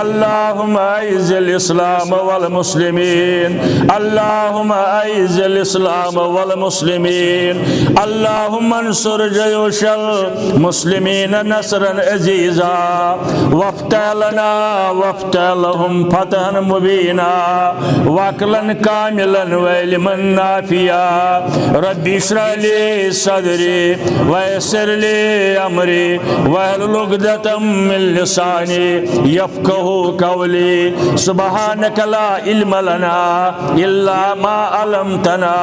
اللهم أعز الإسلام والمسلمين اللهم أعز الإسلام والمسلمين اللهم انصر جيوش المسلمين نصرا عزيزا وافتح لنا وافتح لهم فتحا مبينا وعقلا كاملا وعلما نافعا ربي اشرح لي صدري ويسر لي أمري واحلل عقدة من لساني يفقهوا قولي سبحانك لا علم لنا إلا ما علمتنا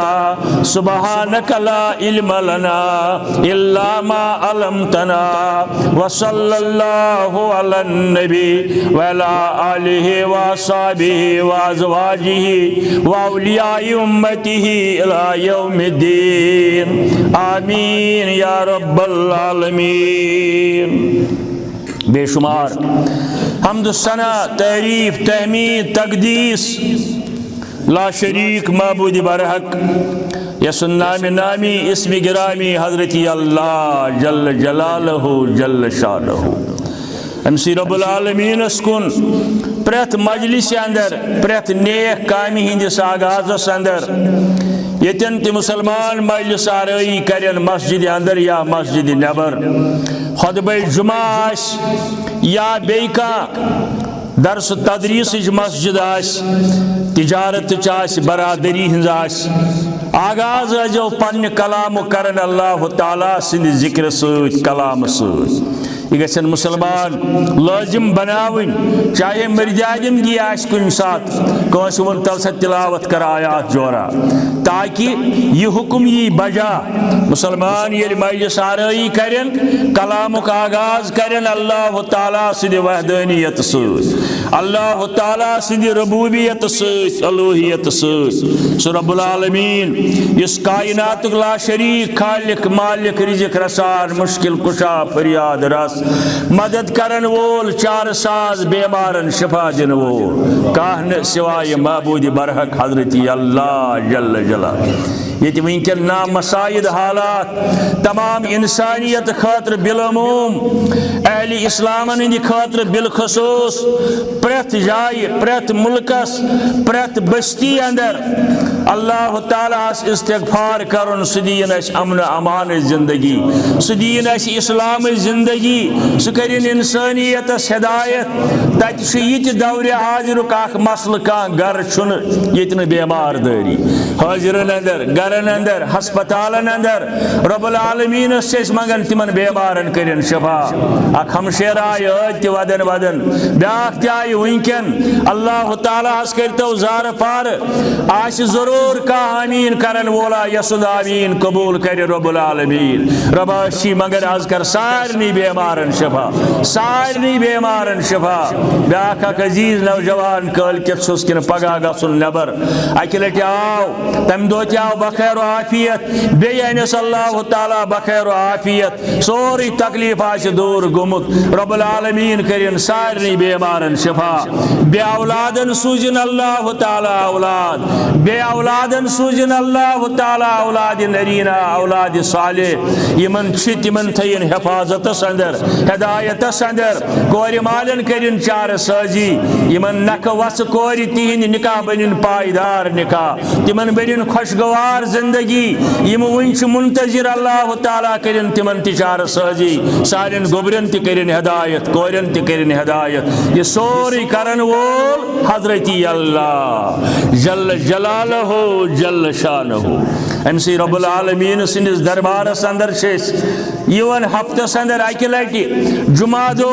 سبحانك لا علم لنا إلا ما علمتنا وصلى الله على النبي وعلى آله وصحبه وأزواجه وأولياء أمته إلى يوم الدين آمين يا رب العالمين بے شمار حمد الثنا تعریف تحمید تقدیس لا شریک معبود برحق یس نام نامی اسم گرامی حضرت اللہ جل جلالہ جل شانہ امسی رب العالمین اسکن پریت مجلس اندر پریت نیک کامی ہندس آغاز اندر یتن تی مسلمان مجلس آرائی کرن مسجد اندر یا مسجد نبر خطبہ جمعہ یا بیکا درس تدریس مسجد آس تجارت چاس برادری ہنز آس آغاز جو پن کلام کرن اللہ تعالیٰ سند ذکر سوت کلام سوت یہ گژھن مسلمان لازم بناون چاہے مرجادم گی آس کن سات کونس ون تل سے تلاوت کر آیات جورا تاکہ یہ حکم یہ بجا مسلمان یہ مجلس آرائی کرن کلام کا آغاز کرن اللہ تعالیٰ سند وحدانیت سوت اللہ تعالیٰ سند ربوبیت سوت الوہیت سوت سو رب العالمین اس کائنات لا شریک خالق مالک رزق رسان مشکل کشا فریاد رس مدد کرن وول چار ساز بیمارن شفا دن وول کہن سوائے معبود برحق حضرت اللہ جل جلال یہ ونکن نامسائد حالات تمام انسانیت خاطر بالعموم اہل اسلامن ہند خاطر بالخصوص پریت جائے پریت ملکس پریت بستی اندر اللہ تعالیٰ استغفار کرن سدین اس امن امان زندگی سدین اس اسلام زندگی سکرین انسانیت ہدایت تت یہ دور حاضر اخ مسل کان گر چھن یتن بیمار داری حاضرن اندر گرن اندر ہسپتالن اندر رب العالمین سے منگن تمن بیمارن کرن شفا اخ ہمشیر آئی تی ودن ودن بیاکھ تی آئی ونکن اللہ تعالیٰ اس کرتو زار پار آش ضرور کا آمین کرن وولا یسد آمین قبول کر رب العالمین رباشی مگر از کر سارنی بیمارن شفا سارنی بیمارن شفا بیاکھ اک عزیز نوجوان کل کت سسکن پگا گسن نبر اکلٹ آو تم دوتی آو بخیر و عافیت بینس اللہ تعالیٰ بخیر و عافیت سوری تکلیف آش دور گمت رب العالمین کرن سارنی بیمارن شفا بے اولادن سوجن اللہ تعالیٰ اولاد بے اولادن سوجن اللہ تعالیٰ اولاد نرینہ اولاد صالح یمن چھت یمن تھین حفاظت اندر ہدایت اندر کور مالن کرن چار سازی یمن نک وس کور تہند نکاح بنن پائیدار نکاح تمن بنن خوشگوار زندگی یم ونچ منتظر اللہ تعالیٰ کرن تمن تچار سازی سارن گوبرن تہ کرن ہدایت کورن تہ کرن ہدایت یہ سوری کرن وول حضرت اللہ جل جلالہ جل شانہ امسی رب العالمین سندس دربارس اندر یون ہفتس اندر اکہ لٹہ جمعہ دو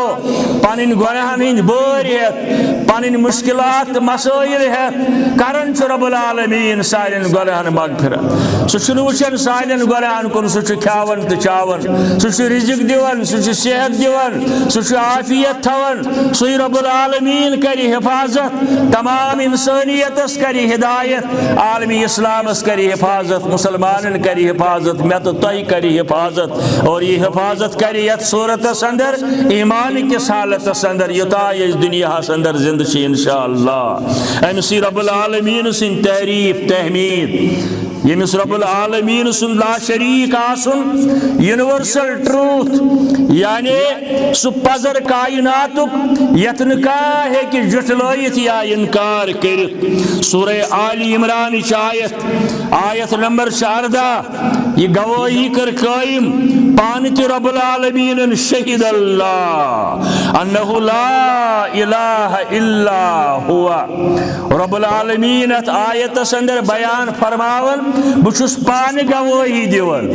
پنن گناہن ہند بور ہیت پنن مشکلات مسائل ہیت کرن رب العالمین سارن گناہن مغفرت سہ وچھن سارن گناہن کن سہ کھاون تو چاون سہ رزق دیون سہ صحت دیون سہ عافیت تھون سہ رب العالمین کر حفاظت تمام انسانیتس کر ہدایت عالمی اسلامس کر حفاظت مسلمانن کر حفاظت میں تو تہ کر حفاظت اور یہ حفاظت کر یت صورتس اندر ایمان کس حالتس اندر یوتا اس دنیا اندر زندہ انشاءاللہ امسی رب العالمین سن تعریف تحمید یمس رب العالمین سن لا شریک آسن یونیورسل ٹروتھ یعنی سہ پزر کائناتک یتن ہے کہ جٹلائت یا انکار کرت سورہ آل عمران آیت نمبر 14 یہ گواہی کر قائم پانت رب العالمین شہید اللہ انہ لا الہ الا ہوا رب العالمین ات آیت اندر بیان فرماون بچس پان گواہی دیون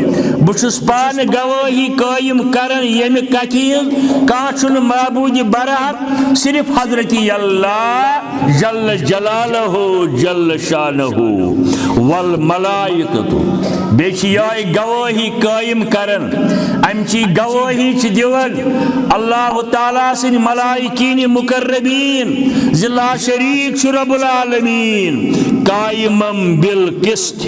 بچس پان گواہی قائم کرن یم کتیل کانچن معبود برحق صرف حضرت اللہ جل جلالہ جل شانہ والملائکۃ بیچ یہ گواہی قائم کرن امچی گواہی چھ دیون اللہ تعالیٰ سن ملائکین مقربین لا شریک چھ رب العالمین قائمم بالقسط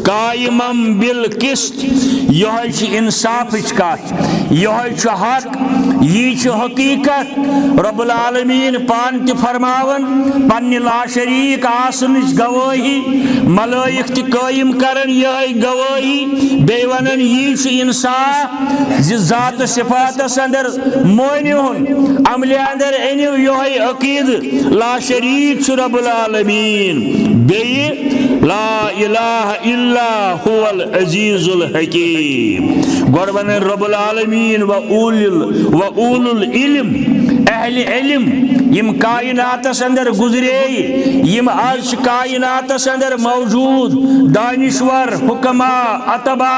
قائمم بالقسط یہ چھ انصاف کت یہ چھ حق یہ چھ حقیقت رب العالمین پان تہ فرماون پنہ لا شریک آسنچ گواہی ملائک تہ قائم کرن یہ گواہی بے ونن یہ چھ انصاف ذات صفات اندر مونیون عمل اندر انیو یہ عقید لا شریک چھ رب العالمین بے لا الہ الا هو العزیز الحکیم گوربن رب العالمین و اول العلم اہل علم یم کائنات اندر گزرے یم آج کائنات اندر موجود دانشور حکما اتبا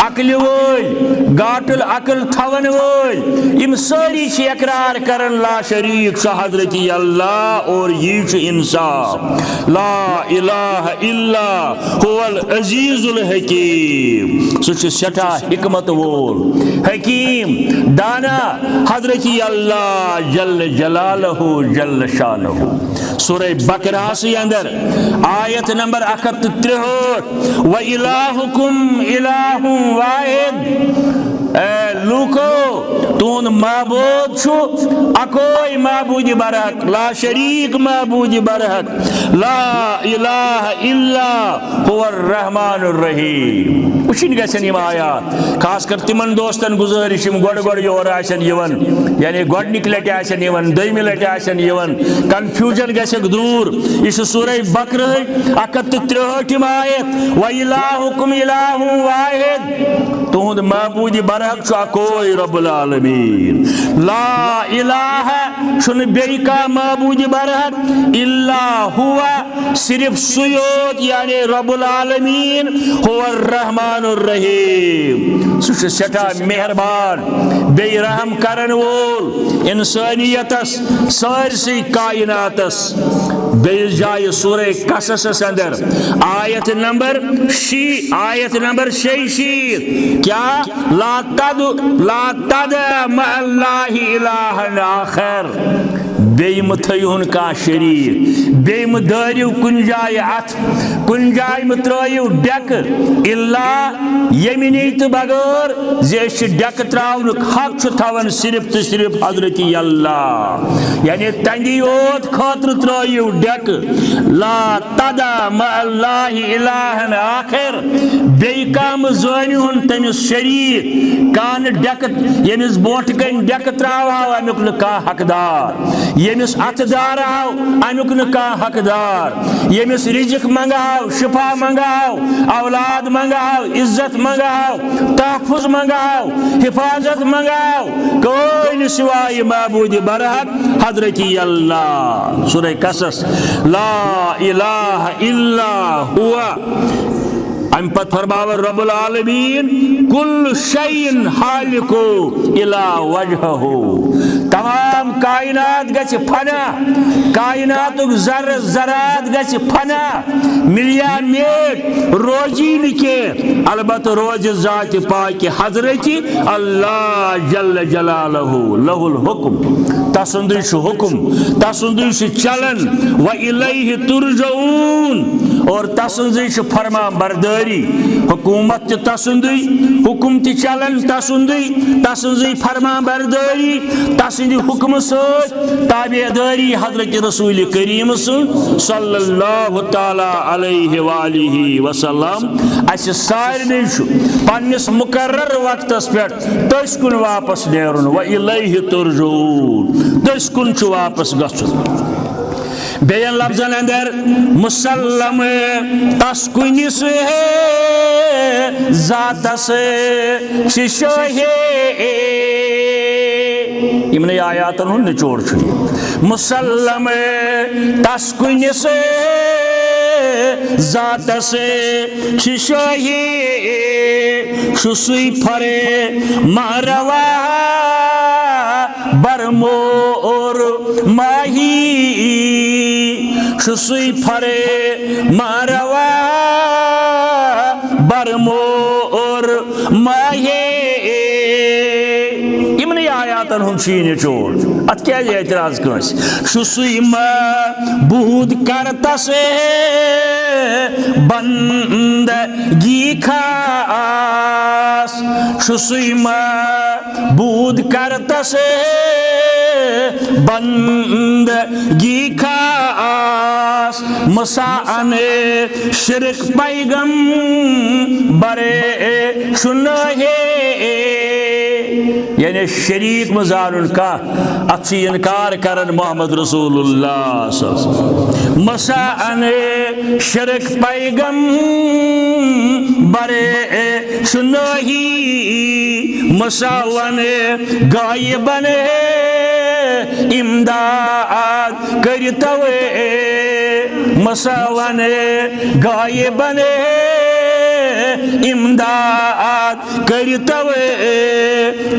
عقل ول گاٹل عقل تھون ول یم ساری چھ اقرار کرن لا شریک چھ حضرت اللہ اور یہ چھ انصاف لا الہ الا هو العزیز الحکیم سچ سٹا حکمت وول حکیم دانا حضرت اللہ جل جلالہ جل شانہ سورہ بقرہ سے اندر آیت نمبر 61 و الہکم الہ واحد اے لوکو تون معبود چھو اکوئی معبود برحق لا شریک معبود برحق لا الہ الا هو الرحمن الرحیم وچن گژھن یم آیات خاص کر تمن دوستن گزارش یم گۄڈٕ گۄڈٕ یور آسن یوان یعنی گۄڈنِک لٹہِ آسن یوان دویمہِ لٹہِ آسن یوان کنفیوژن گژھکھ دوٗر یہ چھ سورہ بقرہ 61 آیت و الہکم الہ واحد تہند معبود برحق چھُ اکوے رب العالمین لا الہ چھُنہٕ بیٚیہِ کانٛہہ معبود برحق الا ہوا صرف سیوت یعنی رب العالمین هو الرحمن الرحیم سہ چھُ سٹھاہ مہربان بیٚیہِ رحم کرن وول انسانیتس سارسی کائناتس بیٚیِس جایہِ سورہ قصص اندر آیت نمبر 66 کیا لا تدع مع اللہ الہا آخر بیم تھیون کا شریک بیم داریو کن جائے ات کن جائے مترائیو ڈیک اللہ یمینی تو بغیر زیش ڈیک تراؤن حق چھو تھاون صرف تو صرف حضرت اللہ یعنی تنگیوت خاطر ترائیو ڈیک لا تدع مع اللہ الہا آخر بی کام زانیون تنس شریک کان ڈیک یمس بوٹ کن ڈیک تراؤ امیک نکا حقدار یمس ات دار آو امیک نکا حقدار یمس رزق منگاو شفا منگاو اولاد منگاو عزت منگاو تحفظ منگاو حفاظت منگاو کوئی سوائے معبود برحق حضرت اللہ سورہ قصص لا الہ الا ہوا ام پت فرماور رب العالمین کل شیء حالک الی وجہہ تمام کائنات گژھِ فنا کائناتک ذرات گژھِ فنا ملیان میٹ روزی نکے البتہ روز ذات پاک حضرت اللہ جل جلالہ لہ الحکم تسندی حکم تسندی چلن و الیہ ترجعون اور تسندی فرما برداری حکومت تسندی حکم چلن تسندی فرما برداری تسندی حکم تابعداری حضرت رسول کریم صلی اللہ تعالی علیہ وآلہ وسلم اس سارے پنس مقرر وقت پہ تس کن واپس نیرن وإلیہ ترجعون تس کن واپس گژھن بیان لفظن اندر مسلم تس کنس ذاتس ششوہے یمن آیاتن ہن نچوڑ مسلم تس کنس ذاتس ششوہے شسوی پھرے ماروا برمور ماہی شسوی پھرے ماروا برمور ماہی یمنی آیاتن ہم چین چوڑ ات کیا جائے اعتراض کنس شسوی معبود کرتس بندگی خاص شسوی معبود کرتس بندگی خاص مساءن شرک پیغم برے شنہے یعنی شریک مزارن کا اچھی انکار کرن محمد رسول اللہ صلی اللہ علیہ وسلم مساءن شرک پیغم برے شنہی مساون غائبن امداد کرتوے مساون غائبن امداد کرتوے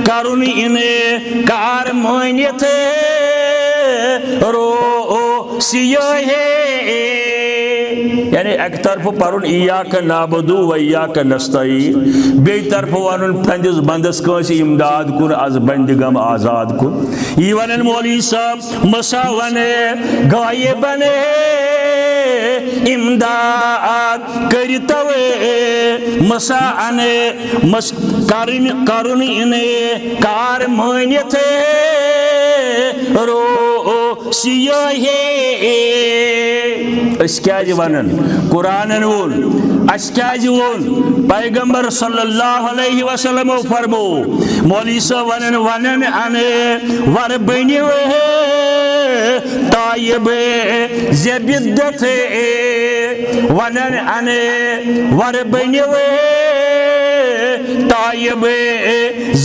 کرن انہیں کار مانیت رو سیوہے یعنی ایک طرف پرن ایاک نعبدو و ایاک نستعین بی طرف ونن پندس بندس کنسی امداد کن از بندگم آزاد کن یہ ونن مولی صاحب مساون غائبن امداد کرتوے مساءن کرن انہیں کار مانیت رو سیوہے اس کیا جی ونن قرآن وول اس کیا جی وول پیغمبر صلی اللہ علیہ وسلم فرمو مولی صاحب ونن انے ور بنیوے طائب زبدت ونن انے ور بنیوے طائب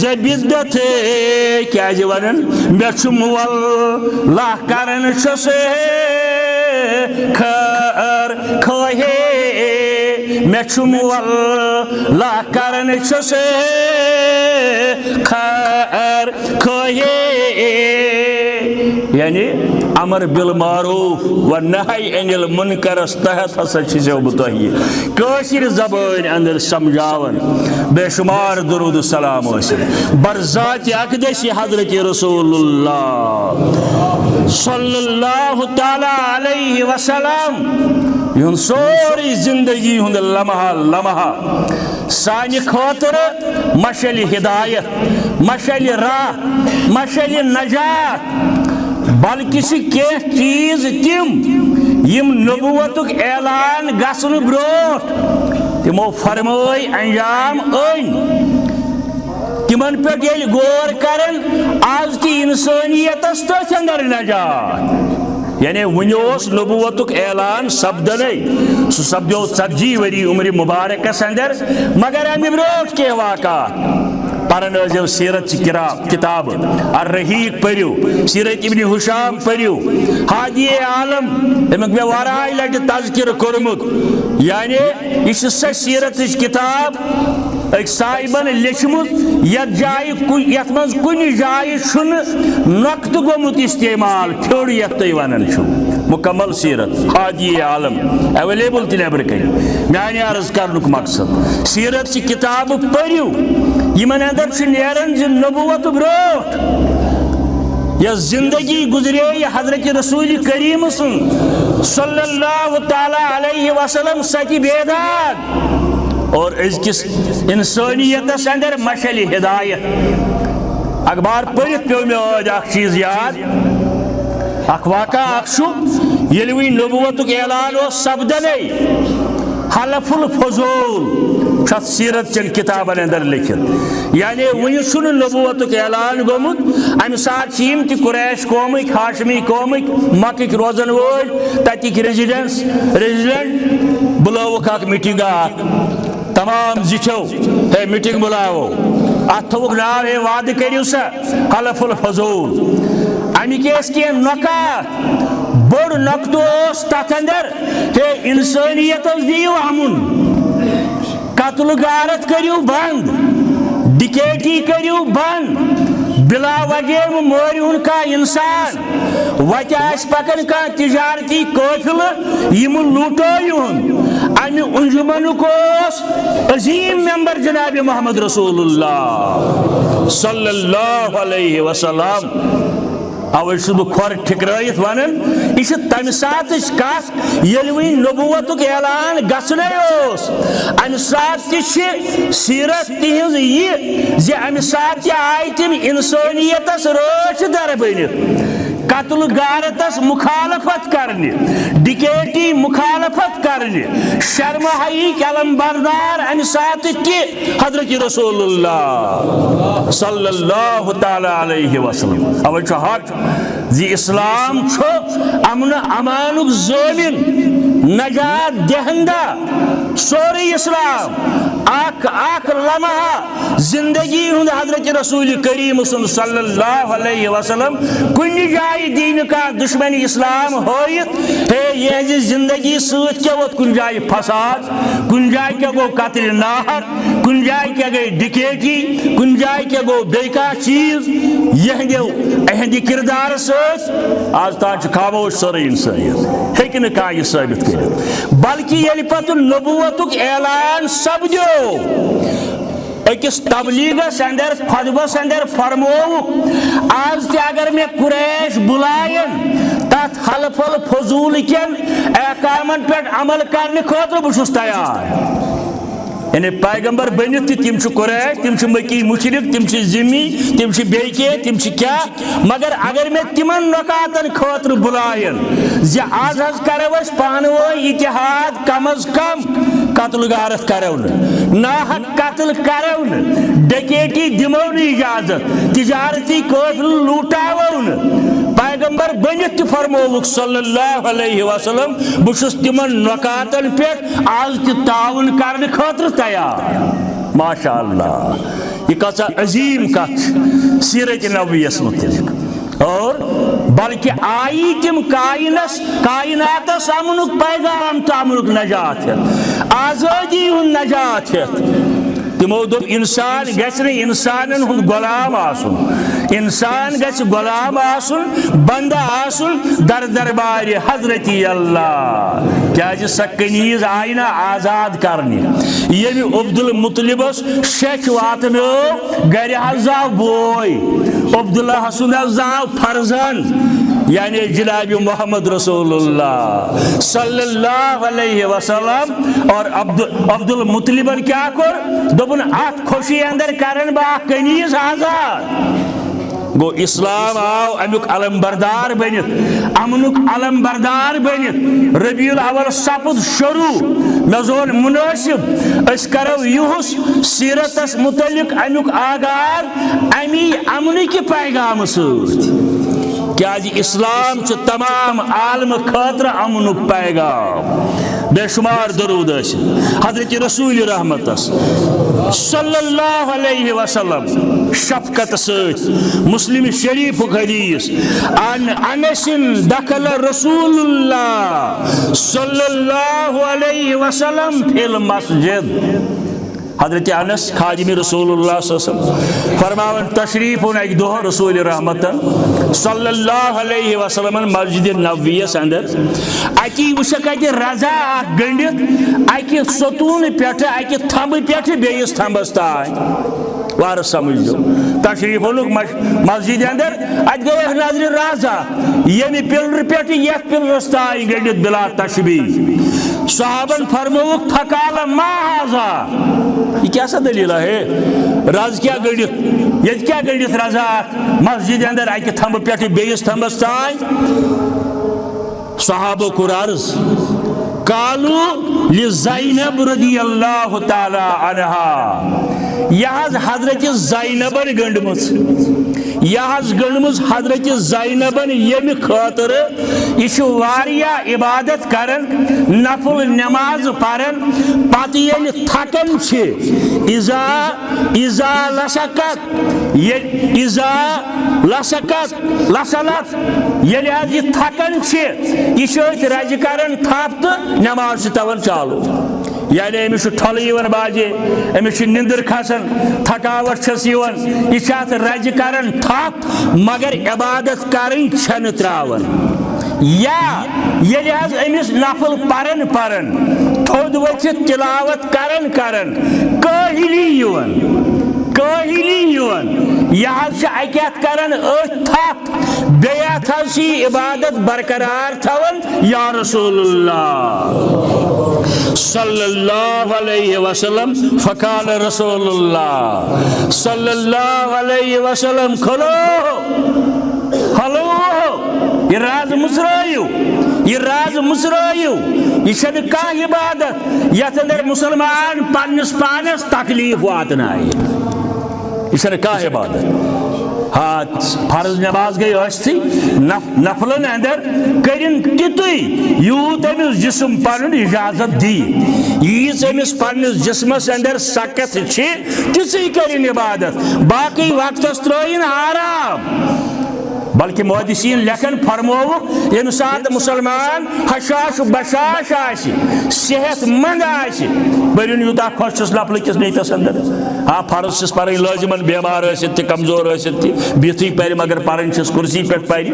زبدت کیا جی ونن بیچم واللہ کرن شسے خیر کھوہے میں چھم واللہ کرن چھسے خیر کھوہے یعنی امر بالمعروف و نہی عن المنکر تحت ہسا چیزیں بتائیے کاشر زبان اندر سمجھاون بے شمار درود السلام حاصل برذات اقدس حضرت رسول اللہ صلی اللہ تعالی علیہ وسلم یون سوری زندگی ہند لمحہ لمحہ سانی خاطر مشعل ہدایت مشعل راہ مشعل نجات بلکہ کی چیز تم یم نبوتک اعلان گسن بروٹ تمو فرمائی انجام این تمن پہ یل غور کرن آز تی انسانیت تھی اندر نجات یعنی ونیوس نبوتک اعلان سپدنے سہ سپدو 40 وری عمر مبارکس اندر مگر امی بروٹ کے واقعات پرن ٲسِو سیرت کتاب الرحیق پریو سیرت ابن حشام پریو حادی عالم امیک میں ورائی لٹہ تذکر کورمت یعنی یہ سہ سیرت کتاب ایک صاحبن لیچمت یت جائے یت مز کن جائے چھن نقط گومت استعمال پھیڑ یت تھی ونان چھو مکمل سیرت حادی عالم اویلیبل تہ نیبر کن میانہ عرض کرنک مقصد سیرت چہ کتاب پریو یمن اندر چھ نیرن ز نبوت بروٹ یا زندگی گزرے یہ حضرت رسول کریم صلی اللہ تعالی علیہ وسلم ستی بیداد اور اس کس انسانیت اندر مشعل ہدایت اخبار پڑھت پیو میں آج اخ چیز یاد اخ واقعہ اخ یل وی نبوت اعلان سپدنے حلف الفضول چھت سیرت چن کتابن اندر لکھت یعنی ون چھ نبوت اعلان گومت امہ سات تی قریش قومک ہاشمی قومک مکک روزن ول تتک ریزیڈنٹ بلوک اخ میٹنگ تمام زچو ہے میٹنگ بلاو ات تھوک ناو ہے وعدہ کریو سا حلف الفضول امک کی نکات بوڑ نقطہ تر اندر ہے انسانیت دیو امن قتل غارت کریو بند ڈکیٹی کریو بند بلا وجہ مورن کا انسان وتہ آس پکان کا تجارتی قافل یم لوٹون امہ انجمنک عظیم ممبر جناب محمد رسول اللہ صلی اللہ علیہ وسلم اوے بہ کھور ٹھکرائت ونان یہ تمہ سات کت یل وی نبوت اعلان گھنے امہ سات سیرت تہذ یہ زِ امہ سات آئی تم انسانیتس رٲچھ در بنت قتل غارتس مخالفت کرنے ڈکیٹی مخالفت کرنے شرم حیی علم بردار امہ سات کہ حضرت رسول اللہ صلی اللہ تعالی علیہ وسلم اوے حق زی اسلام امن امانک ضامن نجات دہندہ سوری اسلام اخ لمحہ زندگی ہند حضرت رسول کریم صلی اللہ علیہ وسلم کن جائے دین کا دشمن اسلام ہوئیت ہے یہ زندگی سوچ کیا وقت کن جائے فساد کن جائے کیا گو قتل ناحق کن جائے کیا گئی ڈکیٹی کن جائے کیا گو بیکا چیز یہ کردار سوچ آج تاج خاموش سر انسانیت ہیکن کا یہ ثابت کر بلکہ یہ پتہ نبوت اعلان سپدو اکس تبلیغس اندر خطبس اندر فرمو آج تہ اگر میں قریش بلائن تات حلف الفضول کن احکامن پہ عمل کرنے خاطر بہت تیار یعنی پیغمبر بنت تم قریش تم مکی مشرک تم ذمی تم بیکے تم کیا مگر اگر میں تمن نکاتن خاطر بلائن زِ آز حظ کرو اس پانو اتحاد کم از کم قتل غارت کرو ناحق قتل کرو ڈکیٹی دمو اجازت تجارتی قافل لوٹاو پیغمبر بنت فرموک صلی اللہ علیہ وسلم بہت تمن نکاتن پہ آز تعاون کرنے خاطر تیار ماشاء اللہ یہ کسا عظیم کت سیرت نبویس متعلق اور بلکہ آئی تم کائناتس امنک پیغام تو امنک نجات ہے آزادی ہن نجات ہے تمو دوپ انسان گژھِ نہٕ انسانن ہُنٛد غلام آسُن انسان گژھِ غلام آسُن بندہ آسُن در دربار حضرت اللہ کیازِ سۄ کنیز آیہِ نہ آزاد کرنہِ ییٚمہِ عبدالمطلبس شیٚچھ واتنٲو گرِ حظ زاو بوے عبداللہ سُنٛد حظ زاو فرزن یعنی جناب محمد رسول اللہ صلی اللہ علیہ وسلم اور عبدالمطلبن کیا کر دوپن ات خوشی اندر کرن با کنیز آزاد گو اسلام آو امیک علم بردار بنت امنک علم بردار بنت ربیع الاول سپد شروع مزون مناسب اس کرو یہس سیرتس متعلق امیک آغاز امی امن کی پیغام سوت کیا جی اسلام چھ تمام عالم خاطر امنک پیغام بے شمار درود حضرت رسول رحمت صلی اللہ علیہ وسلم شفقت سوت مسلم شریف حدیث عن انس دخل رسول اللہ صلی اللہ علیہ وسلم فی المسجد حضرت انس خادم رسول اللہ صلی اللہ علیہ وسلم فرماون تشریف ایک دو رسول رحمت صلی اللہ علیہ وسلم مسجد نبویس اندر اکی وشک اکی رضا گنڈت اکی ستون پیٹھ اکی تھمب پیٹھ بیس تھمبس تائیں وار سمجھ دو تشریف لوگ مسجد اندر ات گئے نظر رازا یمی پلر پیٹھ یک پلرس تائیں گنڈت بلا تشبیح صحابن فرموک فقال ما هذا یہ کیا سا دلیل ہے راز کیا گڑت یہ کیا گڑت رضاک مسجد اندر اکہ تھمب پہ بیس تھمبس تان صحابہ کور عرض قالوا لزینب رضی اللہ تعالی عنہا یہ حضرت زینبن گنڈمس یہ گنڈمس حضرت زینبن یم خاطر یہ واریاہ عبادت کرن نفل نماز پرن پتہ یل تھکن اذا لسلت یل حض یہ تھکن یہ رج کرن تھپ تو نماز تون چالو یعنی امس ٹھل باجے امس نندر کھسان تھکاوٹ چھس یہ رج کرن تھپ مگر عبادت کرن چھن تراون یا یل حض امس نفل پرن تھود ورتھ تلاوت کرن کاہلی یہ حض اکیت کرن تھپ بیت حض عبادت برقرار تھون یا رسول اللہ صلی اللہ علیہ وسلم فقال رسول اللہ صلی اللہ علیہ وسلم کھلو یہ راز مسرائیو یہ چھن کانٛہہ عبادت یتھ اندر مسلمان پنس پانس تکلیف واتنائے یہ چھن کانٛہہ عبادت ہاں فرض نماز گئی ٲسۍتھٕے نفلن اندر کرن تیُتُے یوٗت أمِس جسم پنُن اجازت دی ییٖژ أمِس پننس جسمس اندر سکت چھ تِژٕے کرن عبادت باقی وقتس ترٲیِن آرام بلکہ محدثین لکھن فرموک یم سات مسلمان حشاش بشاش آسی صحت مند آسی برین یوتا خوش چھس نفل کس نیتس اندر ہاں فرض چھس پرن لازمن بیمار ٲسِتھ تہِ کمزور ٲسِتھ تہِ بِہتھٕے پرِ مگر پرن چھس کرسی پہ پرِ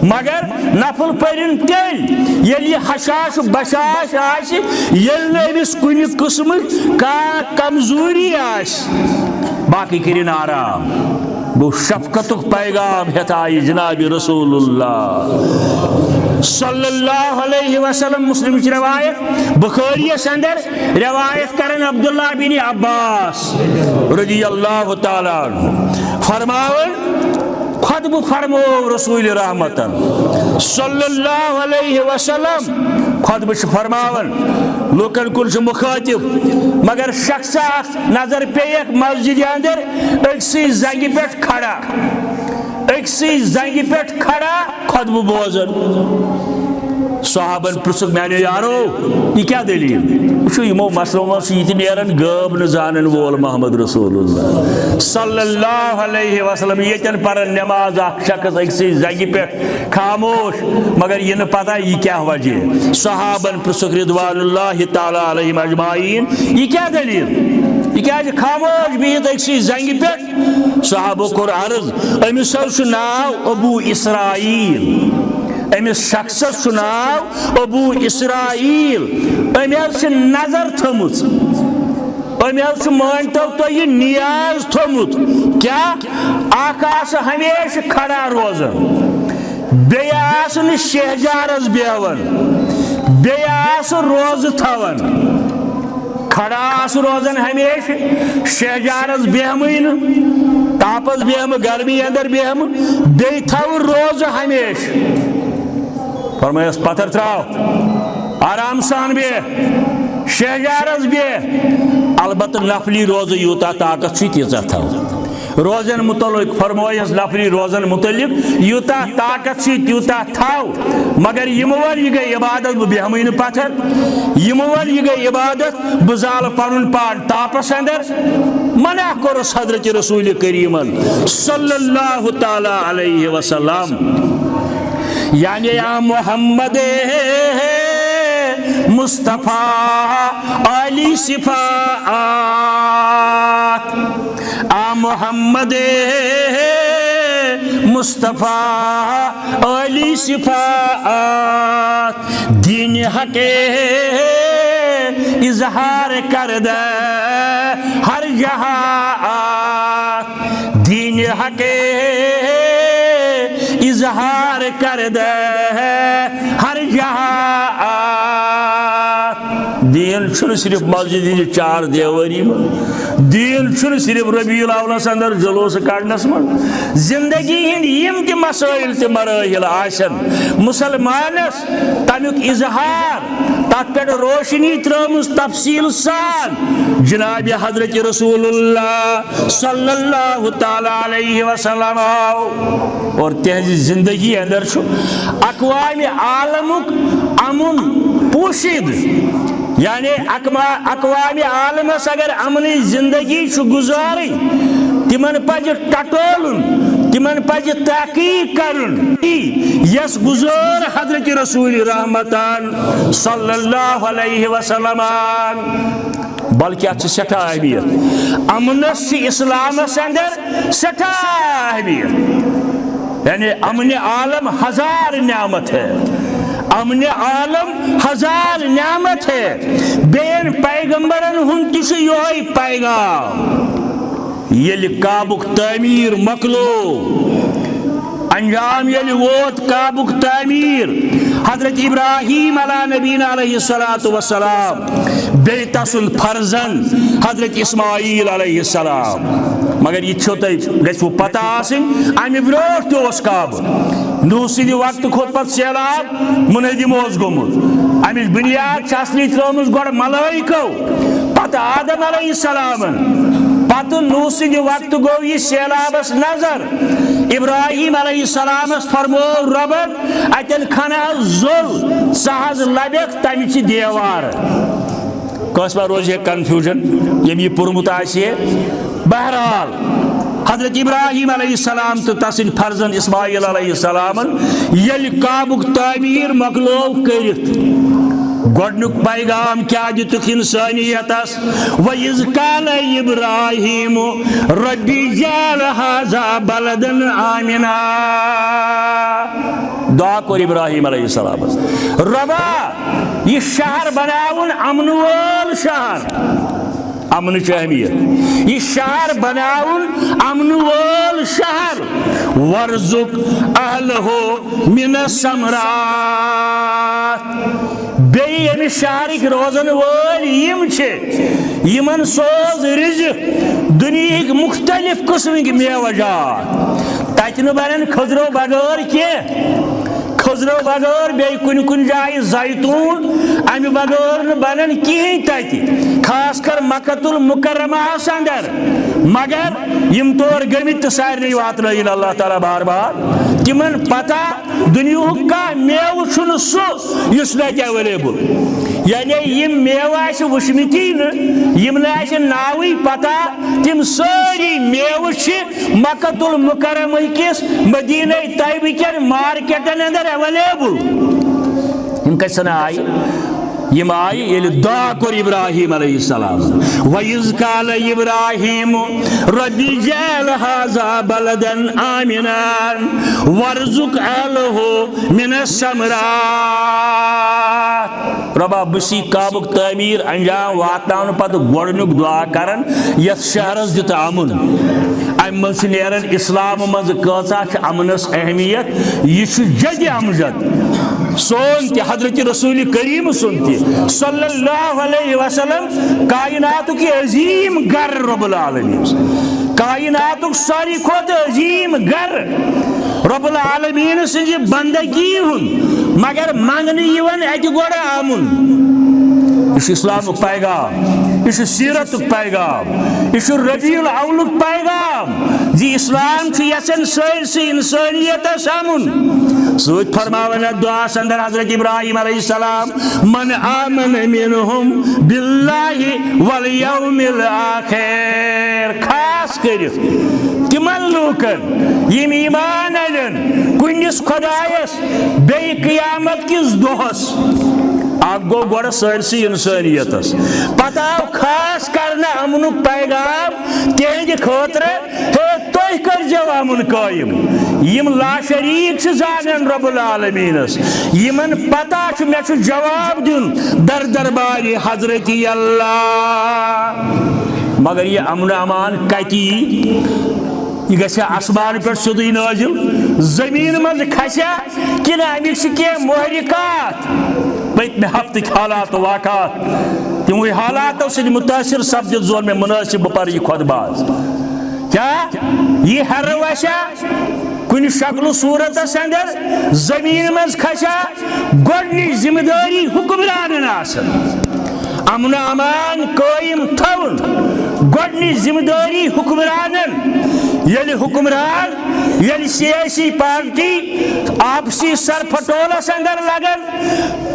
مگر نفل پرن تیل ییٚلہِ یہِ حشاش بشاش آسی ییٚلہِ نہٕ أمِس کُنہِ قٕسمٕچ کانٛہہ کمزوری آسہِ باقی کرن آرام گو شفقتک پیغام ہتائی جناب رسول اللہ صلی اللہ علیہ وسلم مسلم کی روایت بخاری اندر روایت کرن عبداللہ بن عباس رضی اللہ تعالی عنہ فرماون خطب فرمو رسول رحمتن صلی اللہ علیہ وسلم خطب فرماون لوکن کن مخاطب مگر شخص نظر پیک مسجد اندر اکسی زنگی پیٹ کھڑا خطب بوزن صحابن پرسک میانو یارو یہ کیا دلیل وچھو یمو مسلموں سے یہ نیرن غب نہ زانن وول محمد رسول اللہ صلی اللہ علیہ وسلم یتن پرن نماز اخ شخص اکسی زنگی پیٹ خاموش مگر یہ نہ پتہ یہ کیا وجہ صحابن پرسک رضوان اللہ تعالی علیہم اجمعین یہ کیا دلیل یہ کیا خاموش بہت اکسی زنگی پیٹ صحابہ کور عرض امس ناو ابو اسرائیل امس شخص ناو ابو اسرائیل امس نظر تھمت امس مانتو تو یہ نیاز تھمت کیا آکاس ہمیشہ کھڑا روزن بیاس ن شہجارس بیون بیاس روز تھون کھڑا روزن ہمیشہ شہجارس بیہمین تاپس بیہم گرمی اندر بیہم بی تھو روز ہمیشہ فرمائیس پتھر تراؤ آرام سان بے شہجارس بے البتہ نفلی روز یوتا طاقت چھ تیزا تھو روزن متعلق فرمائیس نفلی روزن متعلق یوتا طاقت چھ تیوتا تھو مگر یمول یہ گئی عبادت بہمین پتھر یمول یہ گئی عبادت بزال پنن پان تاپس اندر منع کرس حضرت رسول کریم صلی اللہ تعالی علیہ وسلم یعنی یا محمد مصطفیٰ علی صفات آ محمد مصطفیٰ علی صفات دین حق اظہار کردہ ہر جہاں دین حق اظہار کردہ ہر جہاں دین چھُنہٕ صرف مسجد ہٕنٛدِ چار دیوٲری منٛز، دین چھُنہٕ صرف ربیع الاولس اندر جلوس کڑنس منٛز، زندگی ہٕنٛدۍ یِم تہِ مسائل تہِ مراحل آسن مسلمانس تمیُک اظہار تتھ پٮ۪ٹھ روشنی ترٲومٕژ تفصیل سان جناب حضرت رسول اللہ صلی اللہ تعالیٰ علیہ وسلم اور تہذی زندگی اندر چھُ اقوام عالمک امن پوشید، یعنی اقوام عالمس اگر امنی زندگی چھُ گزارٕنۍ تمن پزِ ٹٹولُن، تمن پزِ تحقیق کرُن یس گزار حضرت رسول رحمتان صلی اللہ علیہ وسلم، بلکہ اتھ سٹھا اہمیت امنس اسلامس اندر سٹھا اہمیت، یعنی امن عالم ہزار نعمت ہے، امن عالم ہزار نعمت ہے، بین پیغمبرن ہند تہ یہوے پیغام یل کعبک تعمیر مکلو، انجام یل ووت کعبک تعمیر حضرت ابراہیم علیہ نبینا علیہ الصلوۃ والسلام بیٚیہِ تسُنٛد فرزند حضرت اسماعیل علیہ السلام، مگر یہ چھو تۄہہِ گژھوٕ پتہ آسٕنۍ امہِ برونٛٹھ تہِ اوس کعبہٕ، نوح سٕنٛدِ وقتہٕ کھوٚت پتہٕ سیلاب منہدم اوس گوٚمُت، امِچ بنیاد چھِ اصلی ترٲومٕژ گۄڈٕ ملٲیکو پتہٕ آدم علیہ السلامن، پتہٕ نوح سٕنٛدِ وقتہٕ گوٚو یہِ سیلابس نظر، ابراہیم علیہ السلامس فرمو ربن اتٮ۪ن کھنہ زوٚل سۄ حظ لبیکھ تمچہِ دیوار، کٲنٛسہِ ما روزِ ہے کنفیوجن ییٚمۍ یہِ پوٚرمُت آسہِ ہے، بہرحال حضرت ابراہیم علیہ السلام تو تسٕنٛدۍ فرزند اسماعیل علیہ السلامن ییٚلہِ کعبُک تعمیٖر مۄکلوو کٔرِتھ گۄڈنیُک پیغام کیا دِتُکھ انسانیتس، وَإِذْ قَالَ إِبْرَاهِيمُ رَبِّ اجْعَلْ هَٰذَا بَلَدًا آمِنًا، دعا کوٚر ابراہیم علیہ السلام، ربا یہ شہر بناون امن وول شہر، امن چ اہمیت، یہ شہر بناون امن وول شہر، وَارْزُقْ أَهْلَهُ مِنَ الثَّمَرَاتِ، بیٚیہِ ییٚمہِ شہرٕکۍ روزن وٲلۍ یِم چھِ یِمن سوز رزق دُنیہٕکۍ مختلف قٕسمٕکۍ میوٕ جات، تتہِ نہٕ بنن خٔزرو بغٲر کینٛہہ، خٔزرو بغٲر بیٚیہِ کُنہِ کُنہِ جایہِ زیتوٗن امہِ بغٲر نہٕ بنن کِہیٖنۍ تتہِ، خاص کر مکۃ المکرمہس اندر، مگر یم تور گٔمٕتۍ تہٕ سارنٕے واتنٲیِن اللہ تعالیٰ بار بار، تمن پتہ دُنیہُک کانٛہہ میوٕ چھُنہٕ سُہ یُس نہٕ اتہِ ایویلیبل، یعنی یم میوٕ آسہِ وٕچھمٕتی نہٕ، یم نہٕ آسہِ ناوٕے پتہ، تِم سٲری میوٕ چھِ مکۃ المکرمہ کِس مدینہ طیبہ کٮ۪ن مارکیٹن اندر ایویلیبل، یم کتھن آیہِ، یم آیہِ ییٚلہِ دعا کوٚر ابراہیم علیہ السلام، وَإِذْ قَالَ إِبْرَاهِيمُ رَبِّ اجْعَلْ هَٰذَا بَلَدًا آمِنًا وَارْزُقْ أَهْلَهُ مِنَ الثَّمَرَاتِ، ربا بسی کعبُک تعمیٖر انجام واتناونہٕ پتہٕ گۄڈنیُک دعا کرن یتھ شہرس دِتہٕ امن، امہِ منٛز چھُ نیران اسلام منٛز کۭژاہ چھِ امنس اہمیت، یہِ چھُ جدِ امجد سون تہِ حضرت رسول کریم سُنٛد تہِ صلی اللہ علیہ وسلم کائناتُک یہِ عظیٖم گر رب العالمیٖن، کائناتُک ساروی کھۄتہٕ عظیٖم گر رب العالمیٖن سٕنٛزِ بندگی ہُنٛد، مگر منگنہٕ یِوان اتہِ گۄڈٕ امن، یہ چھُ اسلامُک پیغام، یہ چھُ سیرتُک پیغام، یہ چھُ ربیع الاولُک پیغام زِ اسلام چھُ یژھان سٲرسٕے انسٲنیتس امن، سۭتۍ فرماون اتھ دعاس اندر حضرت ابراہیم علیہ السلام، من آمن منہم باللہ والیوم الآخر، خاص کٔرِتھ تمن لوٗکن یم ایمان انن کُنس خۄدایس بیٚیہِ قیامت کِس دۄہس، اکھ گوٚو گۄڈٕ سٲرسٕے انسٲنیتس، پتہٕ آو خاص کرنہٕ امنُک پیغام تِہنٛدِ خٲطرٕ، ہے تُہۍ کٔرۍزیو امن قٲیِم، یم لاشریٖک چھِ زانان رب العالمیٖنس، یمن پتہ چھُ مےٚ چھُ جواب دیُن در دربارِ حضرت اللہ، مگر یہ امن امان کتہِ یی، یہ گژھیا آسمان پٮ۪ٹھ سیوٚدُے نٲزِل، زٔمیٖن منٛز کھسیا کِنہٕ امیِکۍ چھِ کینٛہہ محرکات، پتمہ ہفتک حالات واقعات تموی حالاتوں سے متاثر سپدت زون میں مناسب پر یہ خطبہ کیا یہ ہر وشا کن شکل صورت اندر زمین مز کھسا گۄڈنِچ ذمہ داری حکمرانن آسان امن امان قائم تھون گۄڈنِچ ذمہ داری حکمرانن یل حکمران یل سیاسی پارٹی آپسی سر پھٹولس اندر لگن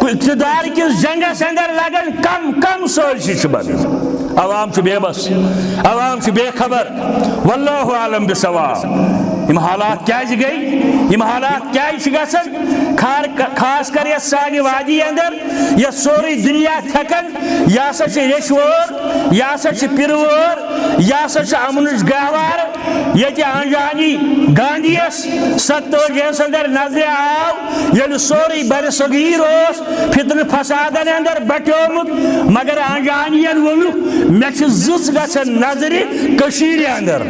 اقتدار کس جنگس اندر لگن کم سازشی بنان عوام بے بس عوام بے خبر واللہ عالم بالصواب یم حالات کیا گئی یم حالات کیا گھن خاص کر یس سانہ وادی اندر یس سوری دنیا تھکن یہ ہسا ریشوور یہ ہسا پروور یہ ہسا امنچ گہوار یہ انجانی گاندھیس 70 اندر نظر آو یل سوری بر صغیر فتن فسادن اندر بٹیومت مگر انجانین ونک مے زچ گژھن نظر کشیر اندر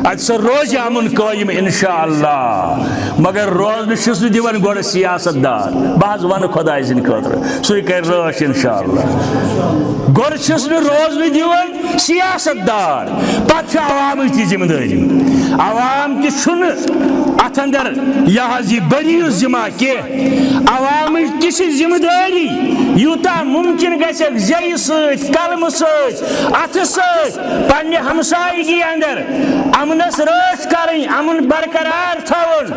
ات سا روز امن قائم انشاءاللہ مگر روز چھس دیوان گوڑ سیاست دار بہت ون خدای سن خاطر سوی کر راش انشاءاللہ گوڑ چھس روز دیوان سیاست دار پتہ عوام کی ذمہ داری عوام تہ چھن ات اندر یہ بری ذمہ کی عوام تہ ذمہ داری یوتا ممکن گژھک زی ست قلم ست ات ست پنہ ہمسائیگی اندر امنس رٲچھ کریں امن برقرار تھون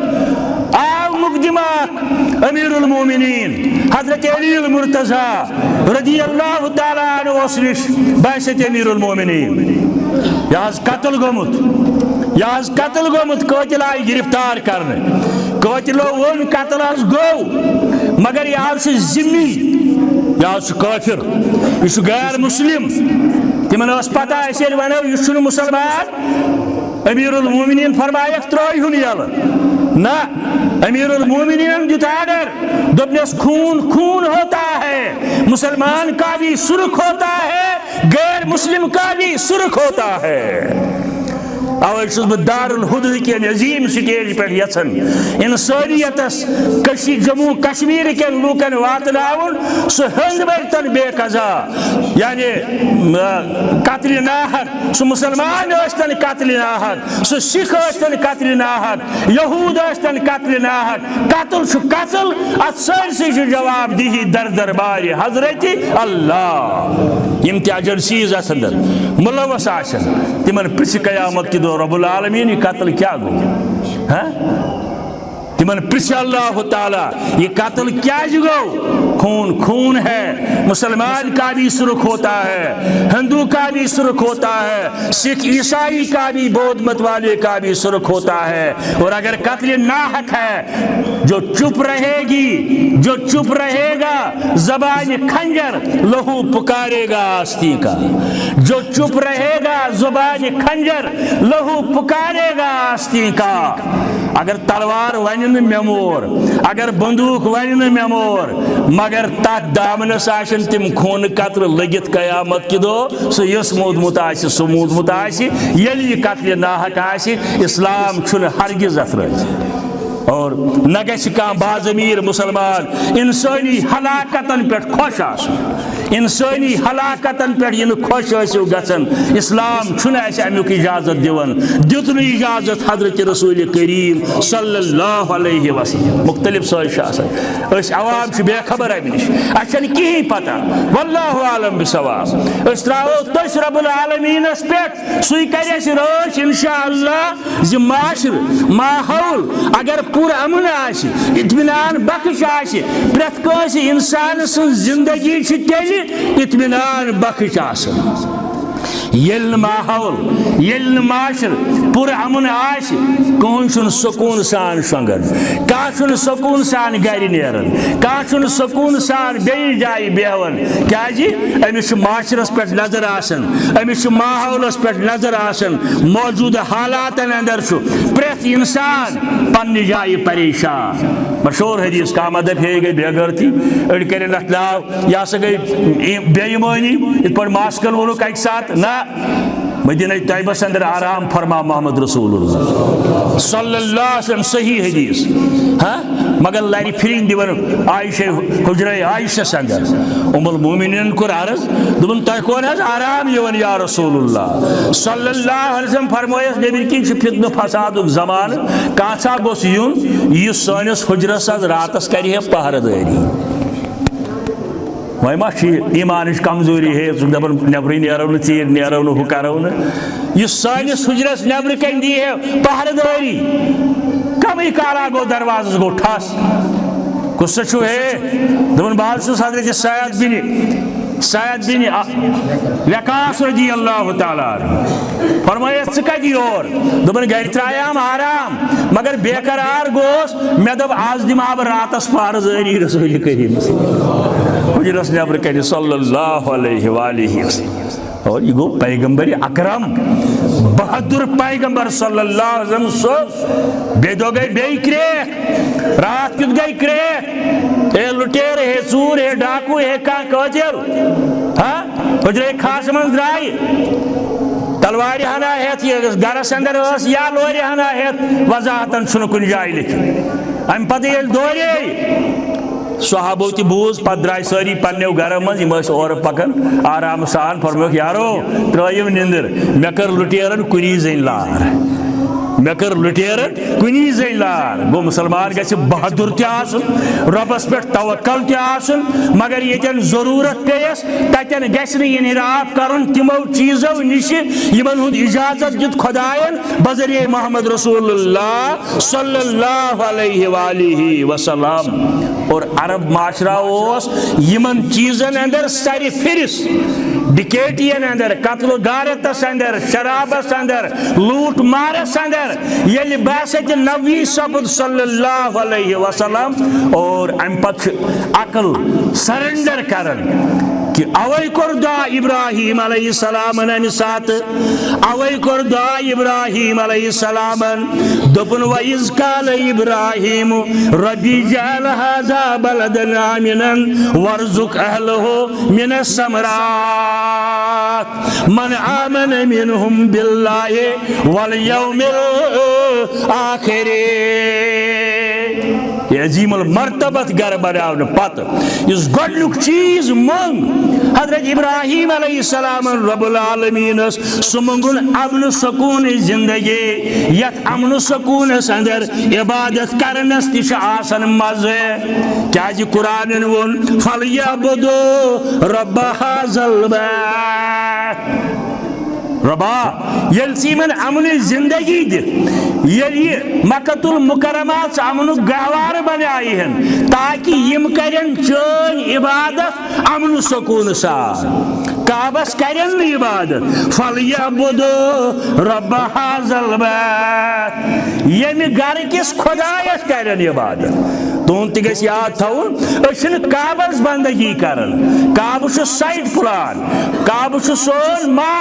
آو مقدمات امیر المومنین حضرت علی المرتضی رضی اللہ تعالیٰ عنہ اس نش بحثت امیر المومنین یہ قتل گومت قاتل آئی گرفتار کرنے قاتلو ون قتل گو مگر یہ ذمی یہ کافر یہ غیر مسلم تمن پتہ ونو یہ مسلمان امیر المومنین فرمایا ترائیون یل نہ امیر المومنین دیت آرڈر دپنس خون ہوتا ہے مسلمان کا بھی سرخ ہوتا ہے غیر مسلم کا بھی سرخ ہوتا ہے اوے چھس بہ دار الہدہ کین عظیم سٹیج پہ یژھان انسانیتس جموں کشمیر کین لوکن واتناون سہ ہند برتن بے قضا یعنی قتل ناحق سہ مسلمان ٲسۍتن قتل ناحق سہ سکھ ٲسۍتن قتل ناحق یہود ٲسۍتن قتل ناحق قتل چھ قتل ات سٲرسٕے چھ جواب دہی در دربار حضرت اللہ یم تہ ایجنسیز اتھ اندر ملوث آسن تمن پرژھ قیامت کی رب العالمین یہ قتل کیا گو تمن پرژھ اللہ تعالی یہ قتل کیا گو خون ہے مسلمان کا بھی سرخ ہوتا ہے ہندو کا بھی سرخ ہوتا ہے سکھ عیسائی کا بھی بودھ مت والے کا بھی سرخ ہوتا ہے اور اگر قتل ناحق ہے جو چپ رہے گا زبان خنجر لہو پکارے گا آستین کا جو چپ رہے گا زبان خنجر لہو پکارے گا آستین کا اگر تلوار ون میمور اگر بندوق ون میمور مگر تک دامنس آشن تم خون قطر لگت قیامت کی دو سو یس مودمت آسی سو مودمت آسی یل یہ قتل ناحق آسی اسلام چھن ہرگز افراد اور نہ گژھِ کانٛہہ باضمیر مسلمان انسانی ہلاکتن پہ خوش انسانی ہلاکتن پہ یہ خوش گژھان اسلام چھُنہٕ اَسہِ امیُک اجازت دِوان دیُت نہٕ اجازت حضرت رسول کریم صلی اللہ علیہ وسلم مختلف سٲزش آسان أسۍ عوام چھِ بے خبر امہِ نش اَسہِ چھنہٕ کِہیٖنۍ پتہ واللہ عالم بصواب أسۍ ترٛاوو تٔسۍ رب العالمیٖنس پٮ۪ٹھ سُے کرِ اَسہِ رٲچھ انشاء اللہ زِ معاشرٕ ماحول اگر پور امن آسہِ اطمینان بخش آسہِ پرٛٮ۪تھ کٲنٛسہِ انسان سٕنٛز زندگی چھِ تیٚلہِ اطمینان بخش آسان ییٚلہِ ماحول ییٚلہِ معاشر پور امن آسہِ کٕہٕنۍ چھُنہٕ سکوٗن سان شۄنٛگان کانٛہہ چھُنہٕ سکوٗن سان گرِ نیران کانٛہہ چھُنہٕ سکوٗن سان بیٚیِس جایہِ بیہوان کیازِ أمِس چھُ معاشرس پٮ۪ٹھ نظر آسان أمِس چھُ ماحولس پٮ۪ٹھ نظر آسان موجوٗدٕ حالاتن اندر چھُ پرٛٮ۪تھ انسان پننہِ جایہِ پریشان مشہوٗر حدیث کامہ دپ ہے گئی بے غیرتی أڑۍ کٔرِنۍ اَتھ ناو یہِ ہسا گٔے بے ایٖمٲنی یِتھ پٲٹھۍ ماسکن ووٚنُکھ اَکہِ ساتہٕ نہ مدینہ طیبہ اندر آرام فرما محمد رسول اللہ صلی اللہ علیہ وسلم صحیح حدیث ہاں مگر لاری پھرین دیون عائشہ حجرہ عائشہ اندر ام المومنین کو عرض دبن تہ کون حض آرام یون یا رسول اللہ صلی اللہ علیہ وسلم فرمایس نبی کی فتنہ فساد زمان کانسا گوس یون یہ سانس حجرس راتس کری ہے پہرہ داری وی ما ایمانش کمزوری ہے دپن نبر نیرو نا ژیر نیرو نا ہو کرو نا یہ سانس حجرس نبر کن دی ہے پہرہ داری کمی کالا گو دروازس گو ٹھس کس چھو ہے دپن بہت چھس حضرت سعید بن وقاص رضی اللہ تعالیٰ فرمایا ژٕ کتہِ یور دپن گھر ترایام آرام مگر بے قرار گوس مے دپ آز دمہا بہ راتس پہرہ داری رسول کریم حجرس نبر کنہِ صلی اللہ علیہ وآلہ وسلم اور یہ گو پیغمبر اکرم بہادر پیغمبر صلی اللہ علیہ وسلم سو بے دو گئی بے کریک رات کت گئی کریک اے لٹیر ہے چور ہے ڈاکو ہے کان قاتل ہاں حجرے خاص من درائی تلواری ہنا ہیت گرس اندر اس یا لوری ہنا ہیت وضاحتن چھن کن جائے لکھ ام پتہ یل دوری صحابو تی بوز پت درائی ساری پنیو گرم من یہ مجھ اور پکن آرام سان فرمو کہ یارو ترائیم نندر میں کر لٹیرن کنی زین لار میں کر لٹیرن کنی زین لار گو مسلمان گیسے بہادر تی آسن ربس پر توکل تی آسن مگر یہ تین ضرورت پیس تاکن گیسن انحراف کرن تیمو چیزو نشی یمن ہند اجازت جت خداین بذریعہ محمد رسول اللہ صلی اللہ علیہ وآلہ وسلم اور عرب معاشرہ اوس یمن چیزن اندر ساری فرس ڈکیٹین اندر قتل و غارتس اندر شرابس اندر لوٹ مارس اندر یلی باسط نبی سبد صلی اللہ علیہ وسلم اور ام پت عقل سرنڈر کرن کہ اوئی کر دعا ابراہیم علیہ السلام ان سات اوئی کر دعا ابراہیم علیہ السلام دپن وَإِذْ قَالَ إِبْرَاهِيمُ رَبِّ اجْعَلْ هَذَا بَلَدًا آمِنًا وَارْزُقْ أَهْلَهُ مِنَ الثَّمَرَاتِ مَنْ آمَنَ مِنْهُمْ بِاللَّهِ وَالْيَوْمِ الْآخِرِ یہ عظیم المرتبت گر بناون پت اس گۄڈنیُک چیز منگ حضرت ابراہیم علیہ السلام رب العالمین سہ منگن امن سکون زندگی یت امن سکون اندر عبادت کرنس تہ آسان مزے کیازِ قرآن ون فَلْيَعْبُدُوا رَبَّ هَذَا الْبَيْتِ ربا یل سیمن امن زندگی دت یل مکۃ المکرمات امن گہوار بنائی ہیں تاکہ یم کرن چون عبادت امن سکون سان کعبس کرن عبادت فَلْيَعْبُدُوا رَبَّ هَذَا الْبَيْتِ یم گھر کس خدایس کرن عبادت تون تہ گژھِ یاد تھاون أسۍ کعبس بندگی کرن کعبہ چھ سائٹ پلان کعبہ چھ سون ما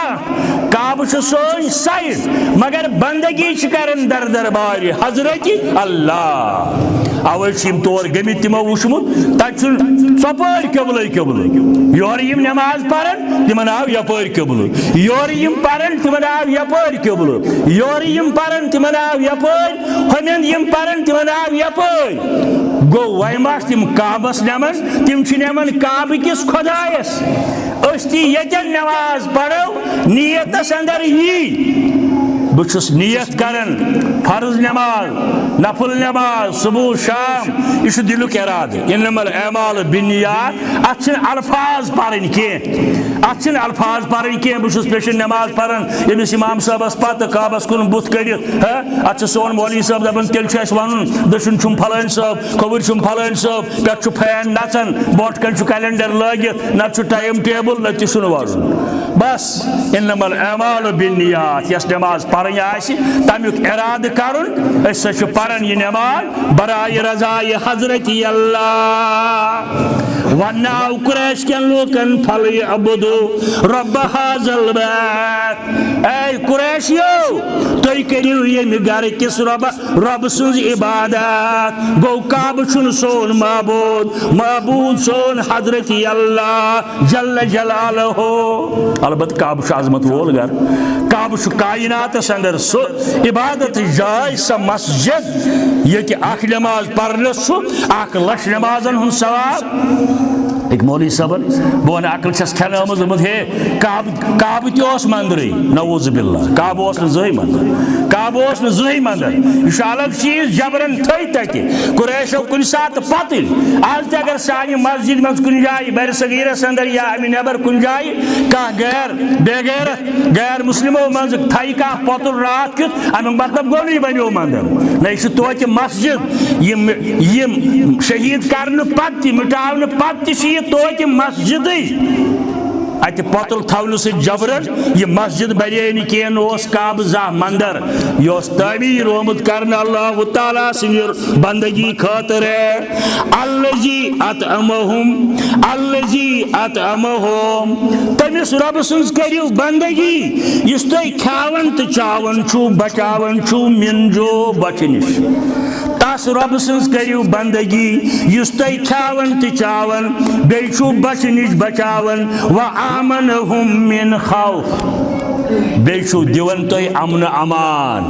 کعبہ چھ سون سائٹ مگر بندگی چھ کرن در دربار حضرت اللہ اوے چھ تور گمت تمو وچھمت تت چھ ژۄپٲرۍ قبلے یور یم نماز پرن تمن آو یپٲرۍ قبلہٕ یور یم پرن تمن آو یپٲرۍ قبلہٕ یور یم پرن تمن آو یپٲرۍ ہمین یم پرن تمن آو یپٲرۍ گو وی ما تم کعبس نمن تم نمن کعبہ کس خدایس اس تی یتن نماز پڑھو نیتس اندر یی بچس نیت کرن فرض نماز نفل نماز صبح شام یہ دلک ارادہ انما الاعمال بالنیات ات الفاظ پڑھن کی ات الفاظ پڑھن کی بچس پیشن نماز پڑھن یمس امام صاحبس پتہ کعبس کن بت کڑت ات سون مولوی صاحب دپان تیل چھ ون دشن چھم پھلان صاحب کھوور چھم پھلان صاحب پہ پھین نچان بوٹ کن کیلنڈر لگت نت ٹائم ٹیبل نت چھن ورن بس انما الاعمال بالنیات یس نماز پڑھن آسہِ تمیُک ارادٕ کرن أسۍ چھِ پران یہ نماز برائے رضائے حضرت اللہ وناو قریش کن لوکن فَلْيَعْبُدُوا رَبَّ هَذَا الْبَيْتِ اے قریشیو تُہۍ کٔرِو ییٚمہِ گرٕ کِس رۄبہٕ سٕنٛز عبادت گوٚو کعبہٕ چھُنہٕ سون معبوٗد سون حضرت اللہ جل جلالہ البتہ کعبہٕ چھُ عظمت وول گھر کعبہٕ چھُ کائناتس اندر سُہ عبادت جاے سۄ مسجد ییٚتہِ اکھ نٮ۪ماز پرنس چھُ 1,00,000 نٮ۪مازن ہُنٛد ثواب ایک مولوی صٲبن بہٕ ونہٕ عقل چھس کھٮ۪نٲمٕژ دوٚپمُت ہے کعبہٕ تہِ اوس منٛدرٕے نعوذ باللہ کعبہٕ اوس نہٕ زٕہٕنۍ منٛدر کعبہٕ اوس نہٕ زٕہٕنۍ منٛدر یہِ چھُ الگ چیٖز جبرن تھٲے تتہِ قریشو کُنہِ ساتہٕ پتٕلۍ آز تہِ اگر سانہِ مسجد منٛز کُنہِ جایہِ بر صغیٖرس اندر یا امہِ نٮ۪بر کُنہِ جایہِ کانٛہہ بے غیرت غیر مسلمو منٛز تھایہِ کانٛہہ پۄتُل راتھ کیُتھ امیُک مطلب گوٚو نہٕ یہِ بنیو منٛدر نہ یہِ چھُ توتہِ مسجد یِم شہیٖد کرنہٕ پتہٕ تہِ مٹاونہٕ پتہٕ تہِ چھِ یہِ توتہِ مسجدٕے اتہِ پۄتُل تھاونہٕ سۭتۍ جبرن یہِ مسجد بنے نہٕ کینٛہہ نہ اوس کعبہٕ زانٛہہ منٛدر یہِ اوس تعمیٖر آمُت کرنہٕ اللہ تعالیٰ سٕنٛدِ بندگی خٲطرٕ الذی اطعمہم تٔمِس رۄبہٕ سٕنٛز کٔرِو بندگی یُس تُہۍ کھیاوان تہٕ چاوان چھُو بچاوان چھُو مِنجو بۄچھِ نِش تس رۄبہٕ سٕنٛز کٔرِو بندگی یُس تُہۍ کھیاوان تہٕ چاوان بیٚیہِ چھُو بچھِ نِش بچاوان وَآمَنَهُم مِّن خوف بیٚیہِ چھُو دِوان تُہۍ امنہٕ امان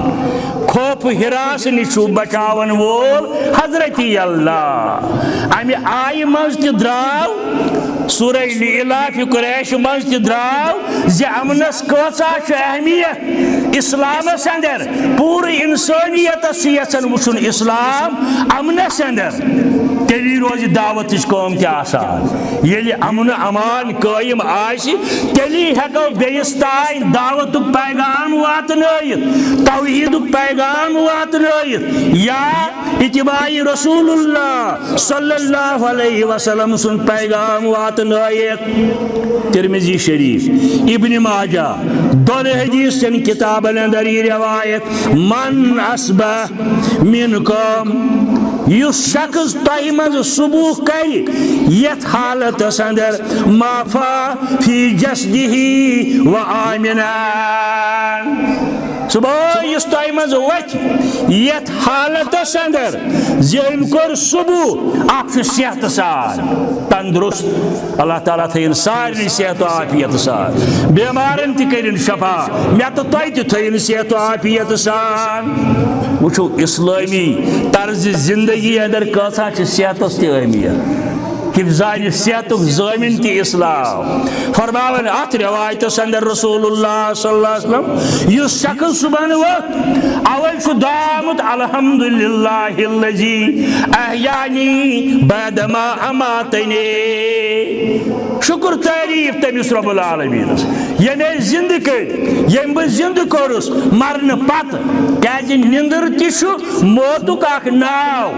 خوف ہراس نِش چھُو بچاوان وول حضرت اللہ امہِ آیہِ منٛز تہِ درٛاو سورہ لإلاف قریش منٛز تہِ درٛاو زِ امنس کۭژاہ چھِ اہمیت اسلامس اندر پوٗرٕ انسٲنیتس چھُ یژھان وٕچھُن اسلام امنس اندر تیٚلی روزِ دعوتٕچ کٲم تہِ آسان ییٚلہِ امنہٕ امان قٲیِم آسہِ تیٚلی ہٮ۪کو بیٚیِس تانۍ دعوتُک پیغام واتنٲیِتھ توحیٖدُک پیغام واتنٲیِتھ یا اتباعِ رسول اللہ صلی اللہ علیہ وسلم سُنٛد پیغام واتنٲیِتھ ترمذی شریف ابن ماجہ دۄن حدیث چٮ۪ن کتابن اندر یہِ روایت من اصبح منکم یُس شخص تۄہہِ منٛز صبح کرِ یتھ حالتس اندر معافا فی جسدہی و آمنان صبح یُس تۄہہِ منٛز وتھِ یتھ حالتس اندر زِ أمۍ کوٚر صبح اکھ چھُ صحتہٕ سان تندرست اللہ تعالیٰ تھٲیِن سارنٕے صحت و عافیت سان بٮ۪مارن تہِ کٔرِن شفا مےٚ تہٕ تۄہہِ تہِ تھٲیِن صحت و عافیت سان وٕچھو اسلٲمی طرزِ زندگی اندر کۭژاہ چھِ صحتس تہِ اہمیت حفظانِ صحتُک ضٲمِن تہِ اسلام فرماوان اتھ روایتس اندر رسول اللہ صلی اللہ علیہ وسلم یُس شخص صبحن ووٚتھ اوے چھُ دعا آمُت الحمدللہ الذی احیانی بعدما اماتنی شکر تعریف تٔمِس رۄب العالمیٖنس ییٚمۍ أسۍ زندٕ کٔرۍ ییٚمۍ بہٕ زندٕ کوٚرُس مرنہٕ پتہٕ کیازِ نِندٕر تہِ چھُ موتُک اکھ ناو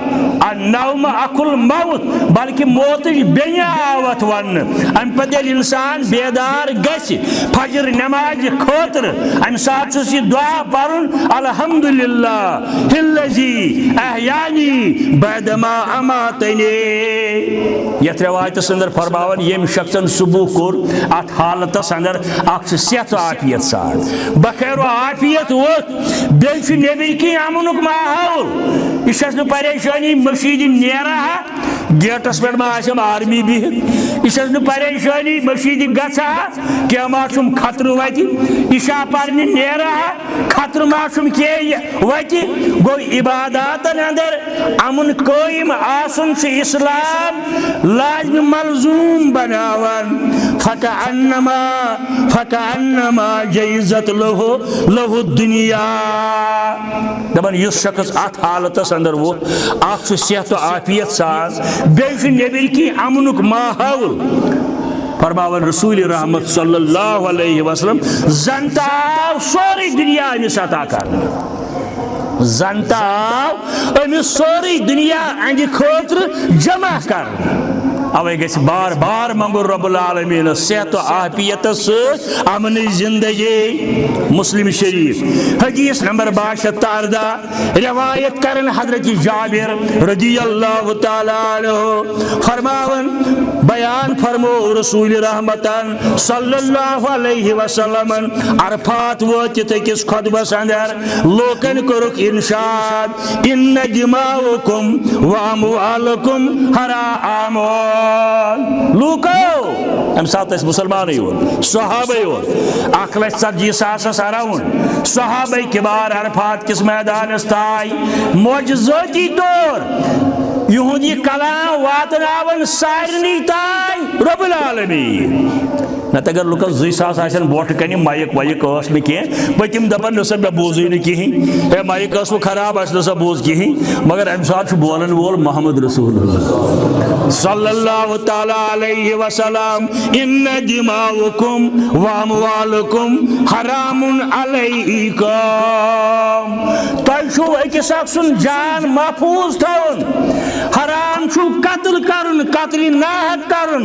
النوم اخو الموت بلکہِ موتٕچ بیٚنہِ آو اتھ وننہٕ امہِ پتہٕ ییٚلہِ انسان بیدار گژھِ فجر نٮ۪مازِ خٲطرٕ امہِ ساتہٕ چھُس یہِ دعا پرُن الحمدللہ الذی احیانی بعدما اماتنی یتھ روایتس اندر فرماوان ییٚمۍ شخصن صبح کوٚر اتھ حالتس اندر اکھ چھُ صحت و عافیت سان بخیر و عافیت ووٚتھ بیٚیہِ چھُ نیٚبٕرۍ کِنۍ امنُک ماحول یہِ چھس نہٕ پریشٲنی مٔشیٖدِ نیران ہا گیٹس پٮ۪ٹھ ما آسٮ۪م آرمی بِہِتھ یہِ چھس نہٕ پریشٲنی مٔشیٖدِ گژھان کینٛہہ ما چھُم خطرٕ وتہِ عشاء پرنہِ نیران ہا خطرٕ ما چھُم کینٛہہ وتہِ گوٚو عباداتن اندر امن قٲیِم آسُن چھُ اسلام لازمہِ ملزوٗم بناوان فکأنما جیزت لہو دنیا دپان یُس شخص اتھ حالتس اندر ووٚتھ اکھ چھُ صحت و عافیت سان بیٚیہِ چھُ نیٚبٕرۍ کِنۍ امنُک ماحول فرماوان رسول رحمت صلی اللہ علیہ وسلم زن تہِ آو سورُے دُنیا أمِس عطا کرنہٕ زن تہِ آو أمِس سورُے دُنیا اہنٛدِ خٲطرٕ جمع کرنہٕ اوے گژھِ بار بار منگو رب العالمین صحت و عافیت سۭتۍ امن زندگی. مسلم شریف حدیث نمبر 62 روایت کرن حضرت جابر رضی اللہ تعالیٰ عنہ فرماون بیان فرمو رسول رحمتن صلی اللہ علیہ وسلم عرفات وٲتِتھ أکِس خطبس اندر لوکن کوٚرُکھ ارشاد ان دماؤکم و اموالکم حرام. لوکو ام سات اس مسلمان یوت صحابہ یوت 1,40,000 اراؤنڈ صحابہ کبار عرفات کس میدان استائی معجزاتی طور یہود یہ کلام واتناون سارنی تائیں رب العالمین. نت اگر لکس 2,000 آسن بوٹ کنی مائک وائک اس میں کی پتم دپن نسا مے بوزی نہ کہین اے مائک اس خراب اس نسا بوز کہین مگر ام سات بولن وول محمد رسول اللہ صلی اللہ تعالی علیہ وسلم ان دماؤکم و اموالکم حرام علیکم. تۄہہِ چھُو أکِس اکھ سُنٛد جان محفوظ تھاوُن. حرام چھُ قتل کرُن قتل ناحق کرُن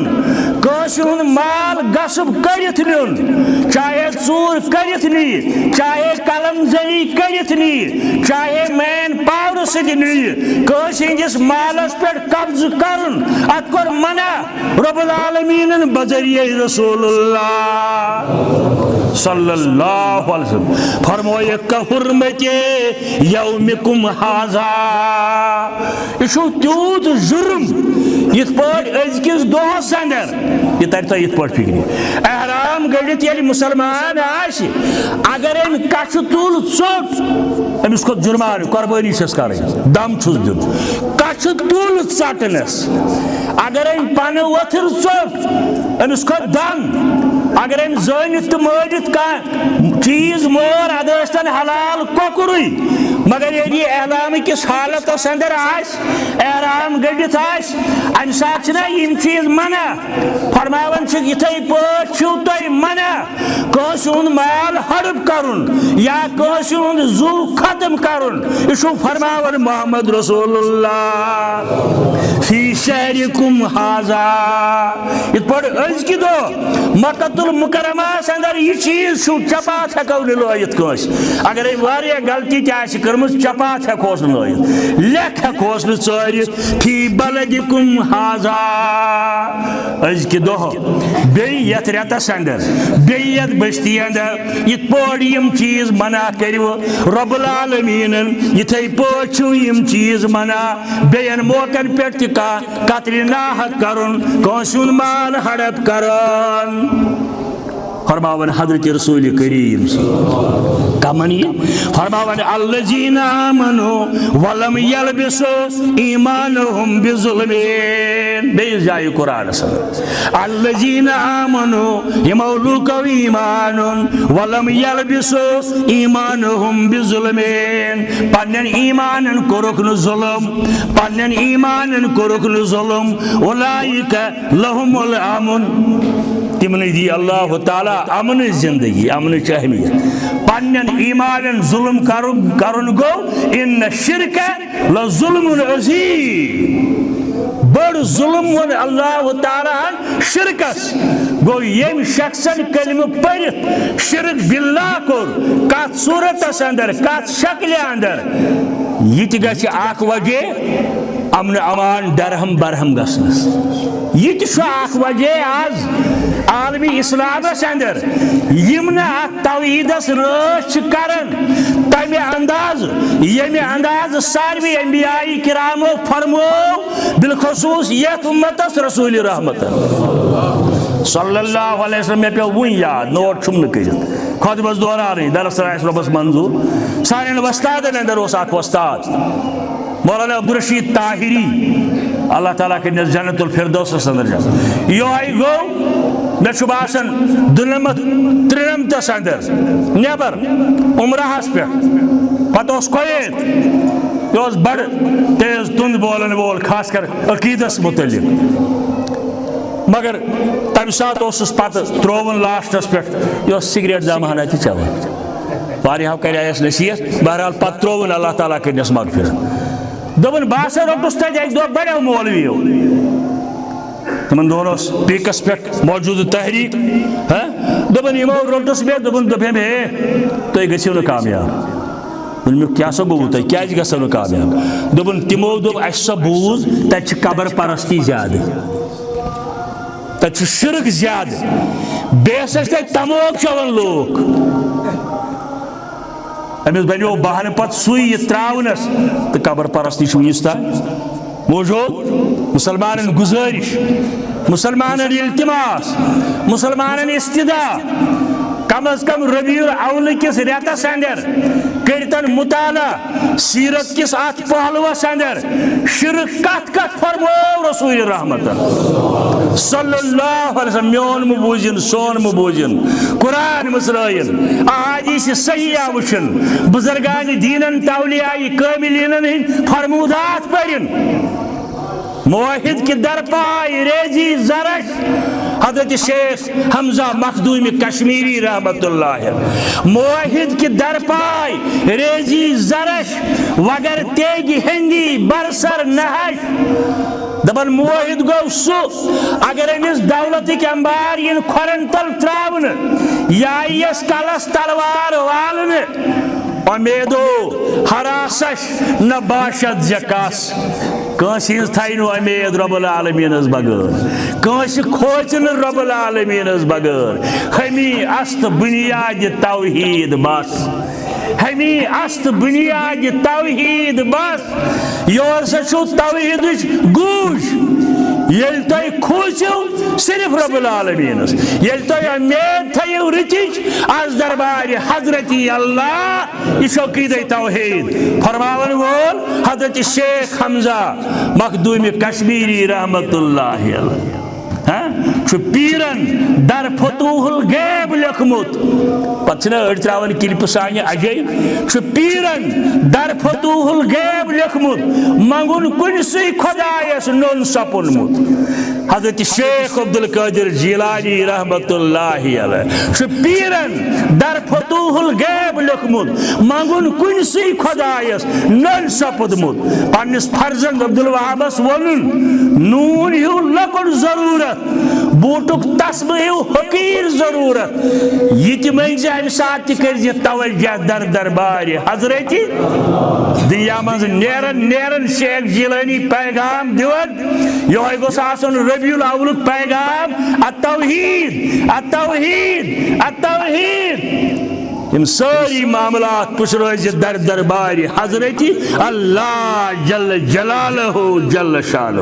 کٲنٛسہِ ہُنٛد مال غصب کرِتھ نیُن چاہے ژوٗر کرِتھ نِیہِ چاہے قلم زنی کرِتھ نِیہِ چاہے مین پاورٕ سۭتۍ نِیہِ کٲنٛسہِ ہٕنٛدِس مالس پٮ۪ٹھ قبضہٕ کرُن اتھ کوٚر منع رب العالمیٖنن بذریعہ رسول اللہ صلی اللہ علیہ وسلم. فرمویکھ کحرمتِ یومکم ھذا. یہ چھُ تیوٗت جُرم یِتھ پٲٹھۍ أزکِس دۄہس اندر یہ تر تو یِتھ پٲٹھۍ فکرِ احرام گٔڑِتھ ییٚلہِ مسلمان آسہِ اگر أمۍ کچھِ تُل ژوٚٹ أمِس کھوٚت جُرمانہٕ قۄربٲنی چھس کرٕنۍ دم چھُس دیُن. کچھِ تُل ژٹنس اگر أمۍ پنہٕ ؤتھٕر ژوٚٹ أمِس کھوٚت دم. اگر أمۍ زٲنِتھ تہٕ مٲرِتھ کانٛہہ چیٖز مور اَدٕ ٲسۍتن حلال کۄکُرٕے مگر ییٚلہِ یہِ احرام کِس حالتس اندر آسہِ احرام گٔڑِتھ آسہِ امہِ ساتہٕ چھِنہ یِم چیٖز منع. فرماوان چھِ یِتھَے پٲٹھۍ چھُو تۄہہِ منع کٲنٛسہِ ہُنٛد مال ہڑپ کرُن یا کٲنٛسہِ ہُنٛد زُو ختم کرُن. یہِ چھُو فرماوان محمد رسول اللہ فی شہرکم ھذا. یِتھ پٲٹھۍ أزکہِ دۄہ مکۃ المکرمہس اندر یہ چیز چھُ چپات ہٮ۪کو نہٕ لٲیِتھ کٲنٛسہِ اگرے واریاہ غلطی تہِ آسہِ کٔرمٕژ چپات ہٮ۪کہوس نہٕ لٲیِتھ لیکھ ہٮ۪کہوس نہٕ ژٲرِتھ فی بلدکم ھذا. أزکہِ دۄہ بیٚیہِ یتھ رٮ۪تس اندر بیٚیہِ یتھ بستی اندر یِتھ پٲٹھۍ یِم چیٖز منع کٔرِو رب العالمیٖنن یِتھَے پٲٹھۍ چھُ یِم چیٖز منع بیٚین موقعن پٮ۪ٹھ تہِ کانٛہہ قتلِ ناحق کرُن کٲنٛسہِ ہُنٛد مال ہڑپ کرُن. فرماون حضرت رسول کریم کمن یہ فرماون الذین آمنوا ولم یلبسوا ایمانهم بظلم. بیس جائے قرآن الذین آمنوا یمو لوکو ایمان ولم یلبسوا ایمانهم بظلم. پنن ایمانن کوٚرُکھ نہٕ ظلم پنن ایمانن کوٚرُکھ نہٕ ظلم اولئک لهم الامن. تمن دی اللہ تعالیٰ امن زندگی امن اہمیت. پنن ایمانن ظلم کرن گو ان شرک لظلم عظیم. بڑ ظلم ون اللہ تعالیٰ شرکس گو یم شخصن کلمہ پڑھت شرک باللہ کور کت صورتس اندر کت شکل اندر یہ تہ گژھِ اکھ وجہ امن امان درہم برہم گژھنس. یہ تہ اکھ وجہ آز عالمی اسلامس اندر یم نہ ات توحیدس رٲچھ کرن تمہ انداز یمہ انداز ساروی انبیاء کرامو فرمو بالخصوص یتھ امتس رسول رحمت صلی اللہ علیہ وسلم. مے پیو ون یاد نوٹ چھم نہ کرت خطبس دوران درس آس ربس منظور. سانن وستادن اندر اوس اکھ وستاد مولانا عبدالرشید طاہری اللہ تعالیٰ کرنس جنت الفردوسس اندر جا. یہ گو مے چھُ باسان 23 اندر نیبر عمرہس پہ پتہ اوس کویت یہ اوس بڑ تیز تند بولن وول خاص کر عقیدس متعلق مگر تمہ سات اوسس پتہ تروون لاسٹس پہ یہ سگریٹ زمانہ تہ چلان واریاہو کریس نصیحت بہرحال پتہ تروون اللہ تعالیٰ کرنس مغفرت. دپن باسا روٹس تتہ اکہ دۄہ بڑیو مولویو تمن دونوں پیکس پہ موجود تحریک دپن یمو روٹس مے دپیم ہے تھی گھو نا کامیاب کیا سا گو تھی کیا گھو نا کامیاب دپن تمو دپ اس سا بوز تت قبر پرستی زیادہ تت شرک زیادہ بیس تھی تموک چون لوگ امس بنو بہانہ پتہ سوئی تراونس تو قبر پرستی ونس تام موجود مسلمان گزارش مسلمان التماس مسلمان استدعاء کم از کم ربیع الاول کس ریتس اندر کرتن مطالعہ سیرت کس ات پہلوس اندر شرک کت کت فرمو رسول رحمت صلی اللہ علیہ وسلم میون مبوزن سون مبوزن قرآن مسرائن احادیث صحیحہ وچن بزرگان دینن تولیاء کاملین فرمودات پڑھن موحد کی درپائی ریزی زرش حضرت شیخ حمزہ مخدومی کشمیری رحمت اللہ موحد کی درپائی ریزی زرش وگر تیگی ہندی برسر نہش دبن موحد گو سو اگر امس دولت کے انبار ین کھرن تل تراون یا اس کلس تلوار والن امیدو حراسش نہ باشد زکاس کنس ہز تھو امید رب العالمین بغیر کنس کھوچن رب العالمین بغیر ہمی است بنیاد توحید بس ہمی است بنیاد توحید بس یور سا توحید گوش یل تھی کھوچو صرف رب العالمین یل تھی امید تھو رچچ از دربار حضرت اللہ یہ عقیدہ توحید فرماون وول حضرت شیخ حمزہ مخدومی کشمیری رحمت اللہ علیہ پیرن در فتوح الغیب لکھمت پتہ اڑ تراون کلپ سانہ عجیب پیرن در فتوح الغیب لکھمت منگن کنسی خدایس نون سپنمت حضرت شیخ عبد القادر جیلانی رحمت اللہ علیہ پیرن در فتوح الغیب لکھمت منگن کنسی خدایس نون سپدمت پنس فرزند عبد الوہابس ونن نون ہیو لکن ضرورت بوٹک تسبہ حقیر ضرورت یہ تہ منگزِ امہ سات تہ توجہ در دربار حضرت دنیا مز نیرن شیخ جیلانی پیغام دون یہ گوس آسن ربیع الاول پیغام التوحید التوحید التوحید یم ساری معاملات پش روز در دربار حضرت اللہ جل جلالہ جل شانہ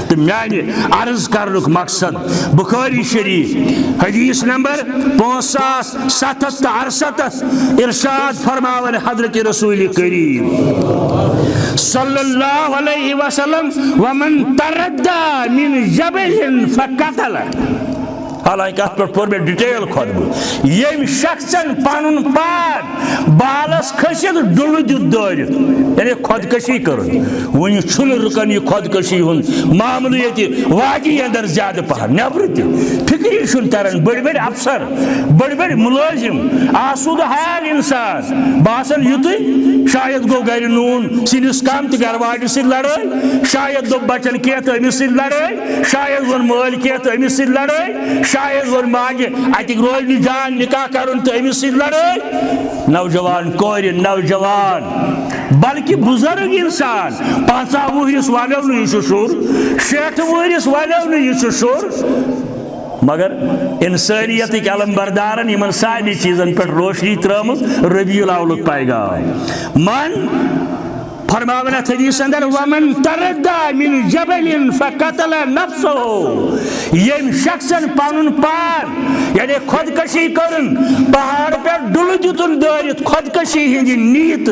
تو میانہ عرض کرنک مقصد بخاری شریف حدیث نمبر 5768 ارشاد فرماون حضرت رسول کریم صلی اللہ علیہ وسلم ومن تردى من جبل فقتل حالانکہ ات پر میں ڈیٹیل کھوت یم شخصن پن پان بالس کھست ڈل دت دورت یعنی خودکشی کر ون چھن رکن یہ خودکشی ہن معاملہ یہ وادی اندر زیادہ پہن نبر تہ فکری چھن تران بڑ بڑ افسر بڑ بڑ ملازم آسود حال انسان باسن یتھ شاید گو گر نون سنس کم تہ گر واجہ سی لڑائی شاید دو بچن کیت امس سی لڑائی شاید ون مال کیت امس سی لڑائی شاید ون ماجہ اتک روز جان نکاح کرن تو امس سی لڑائی نوجوان کور نوجوان بلکہ بزرگ انسان 50 وہرس ولو نا یہ شر 60 وہرس ولو نا یہ شر مگر انسانیت علم بردارن یمن سارے چیزن پہ روشنی ترمت ربیع الاول پیغام من فرماون حدیث اندر ومن تردى من جبل فقتل نفسه یم شخصن پنن پان یعنی خودکشی کرن پہاڑ پہ ڈل دتن دورت خودکشی ہند نیت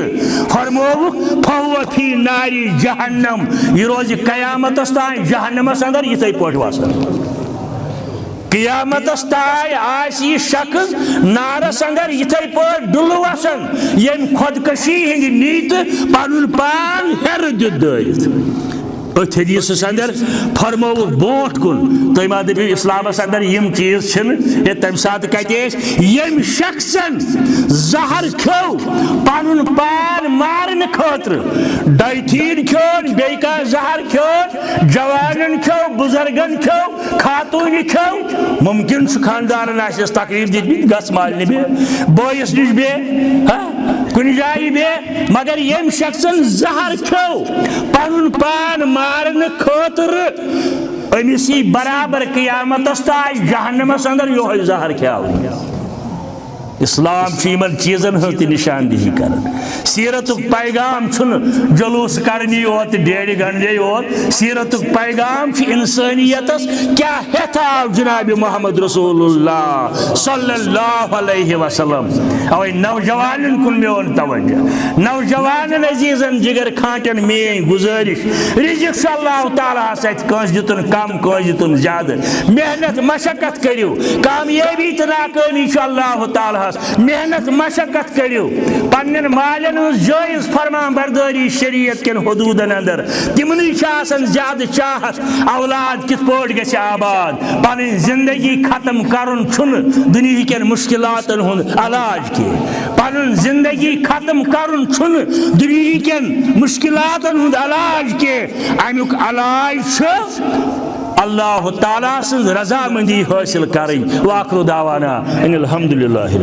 فرموک فهو فی نار جہنم یہ روز قیامت تان جہنمس اندر یتھے پٲٹھۍ وسان قیامت تائے آس یہ شخص نارس اندر یتھے پٲٹھۍ ڈل وسان یم خودکشی ہند نیت پنن پان ہر دت دورت ات حدیث اندر فرمو بوٹ کن تھی ما دپو اسلامس اندر یم چیز چھن تمہ سات کتیش یم شخصن زہر کھو پن پان مارن خاطر ڈائٹین کھون بیٚیہِ کانٛہہ زہر کھون جوانن کھو بزرگن کھو خاتون کھو ممکن خاندان آسس تقریب دتمت گس مالنہ بے بٲیس نش بے کن جائیں بے مگر یم شخصن زہر کھو پن پان مارن خاطر امسی برابر قیامتس تاج جہنمس اندر یہ زہر کھیاو اسلام ان چیزن ہز نشاندہی کر سیرت پیغام جلوس کرنی یوت ڈیڑھ گنڈے یوت سیرت پیغام انسانیتس کیا ہیتھ آو جناب محمد رسول اللہ صلی اللہ علیہ وسلم اوے نوجوانن کن میون توجہ نوجوانن عزیزن جگر کھانٹن مین گزارش رزق اللہ تعالیٰ ست کنس دتن کم کنس دتن زیادہ محنت مشقت کرو کامیابی تو ناکامی اللہ تعالیٰ محنت مشقت کرو پنن مالن جائز فرمان برداری شریعت کن حدودن اندر تمنی زیادہ چاہت اولاد کت پوٹ گھ آباد پن زندگی ختم کرن دنیا کن مشکلاتن ہند علاج کی پن زندگی ختم کرن دنیا کن مشکلاتن ہند علاج کی امیک علاج اللہ تعالیٰ سن رضامندی حاصل کریں واخر دعوانا ان الحمدللہ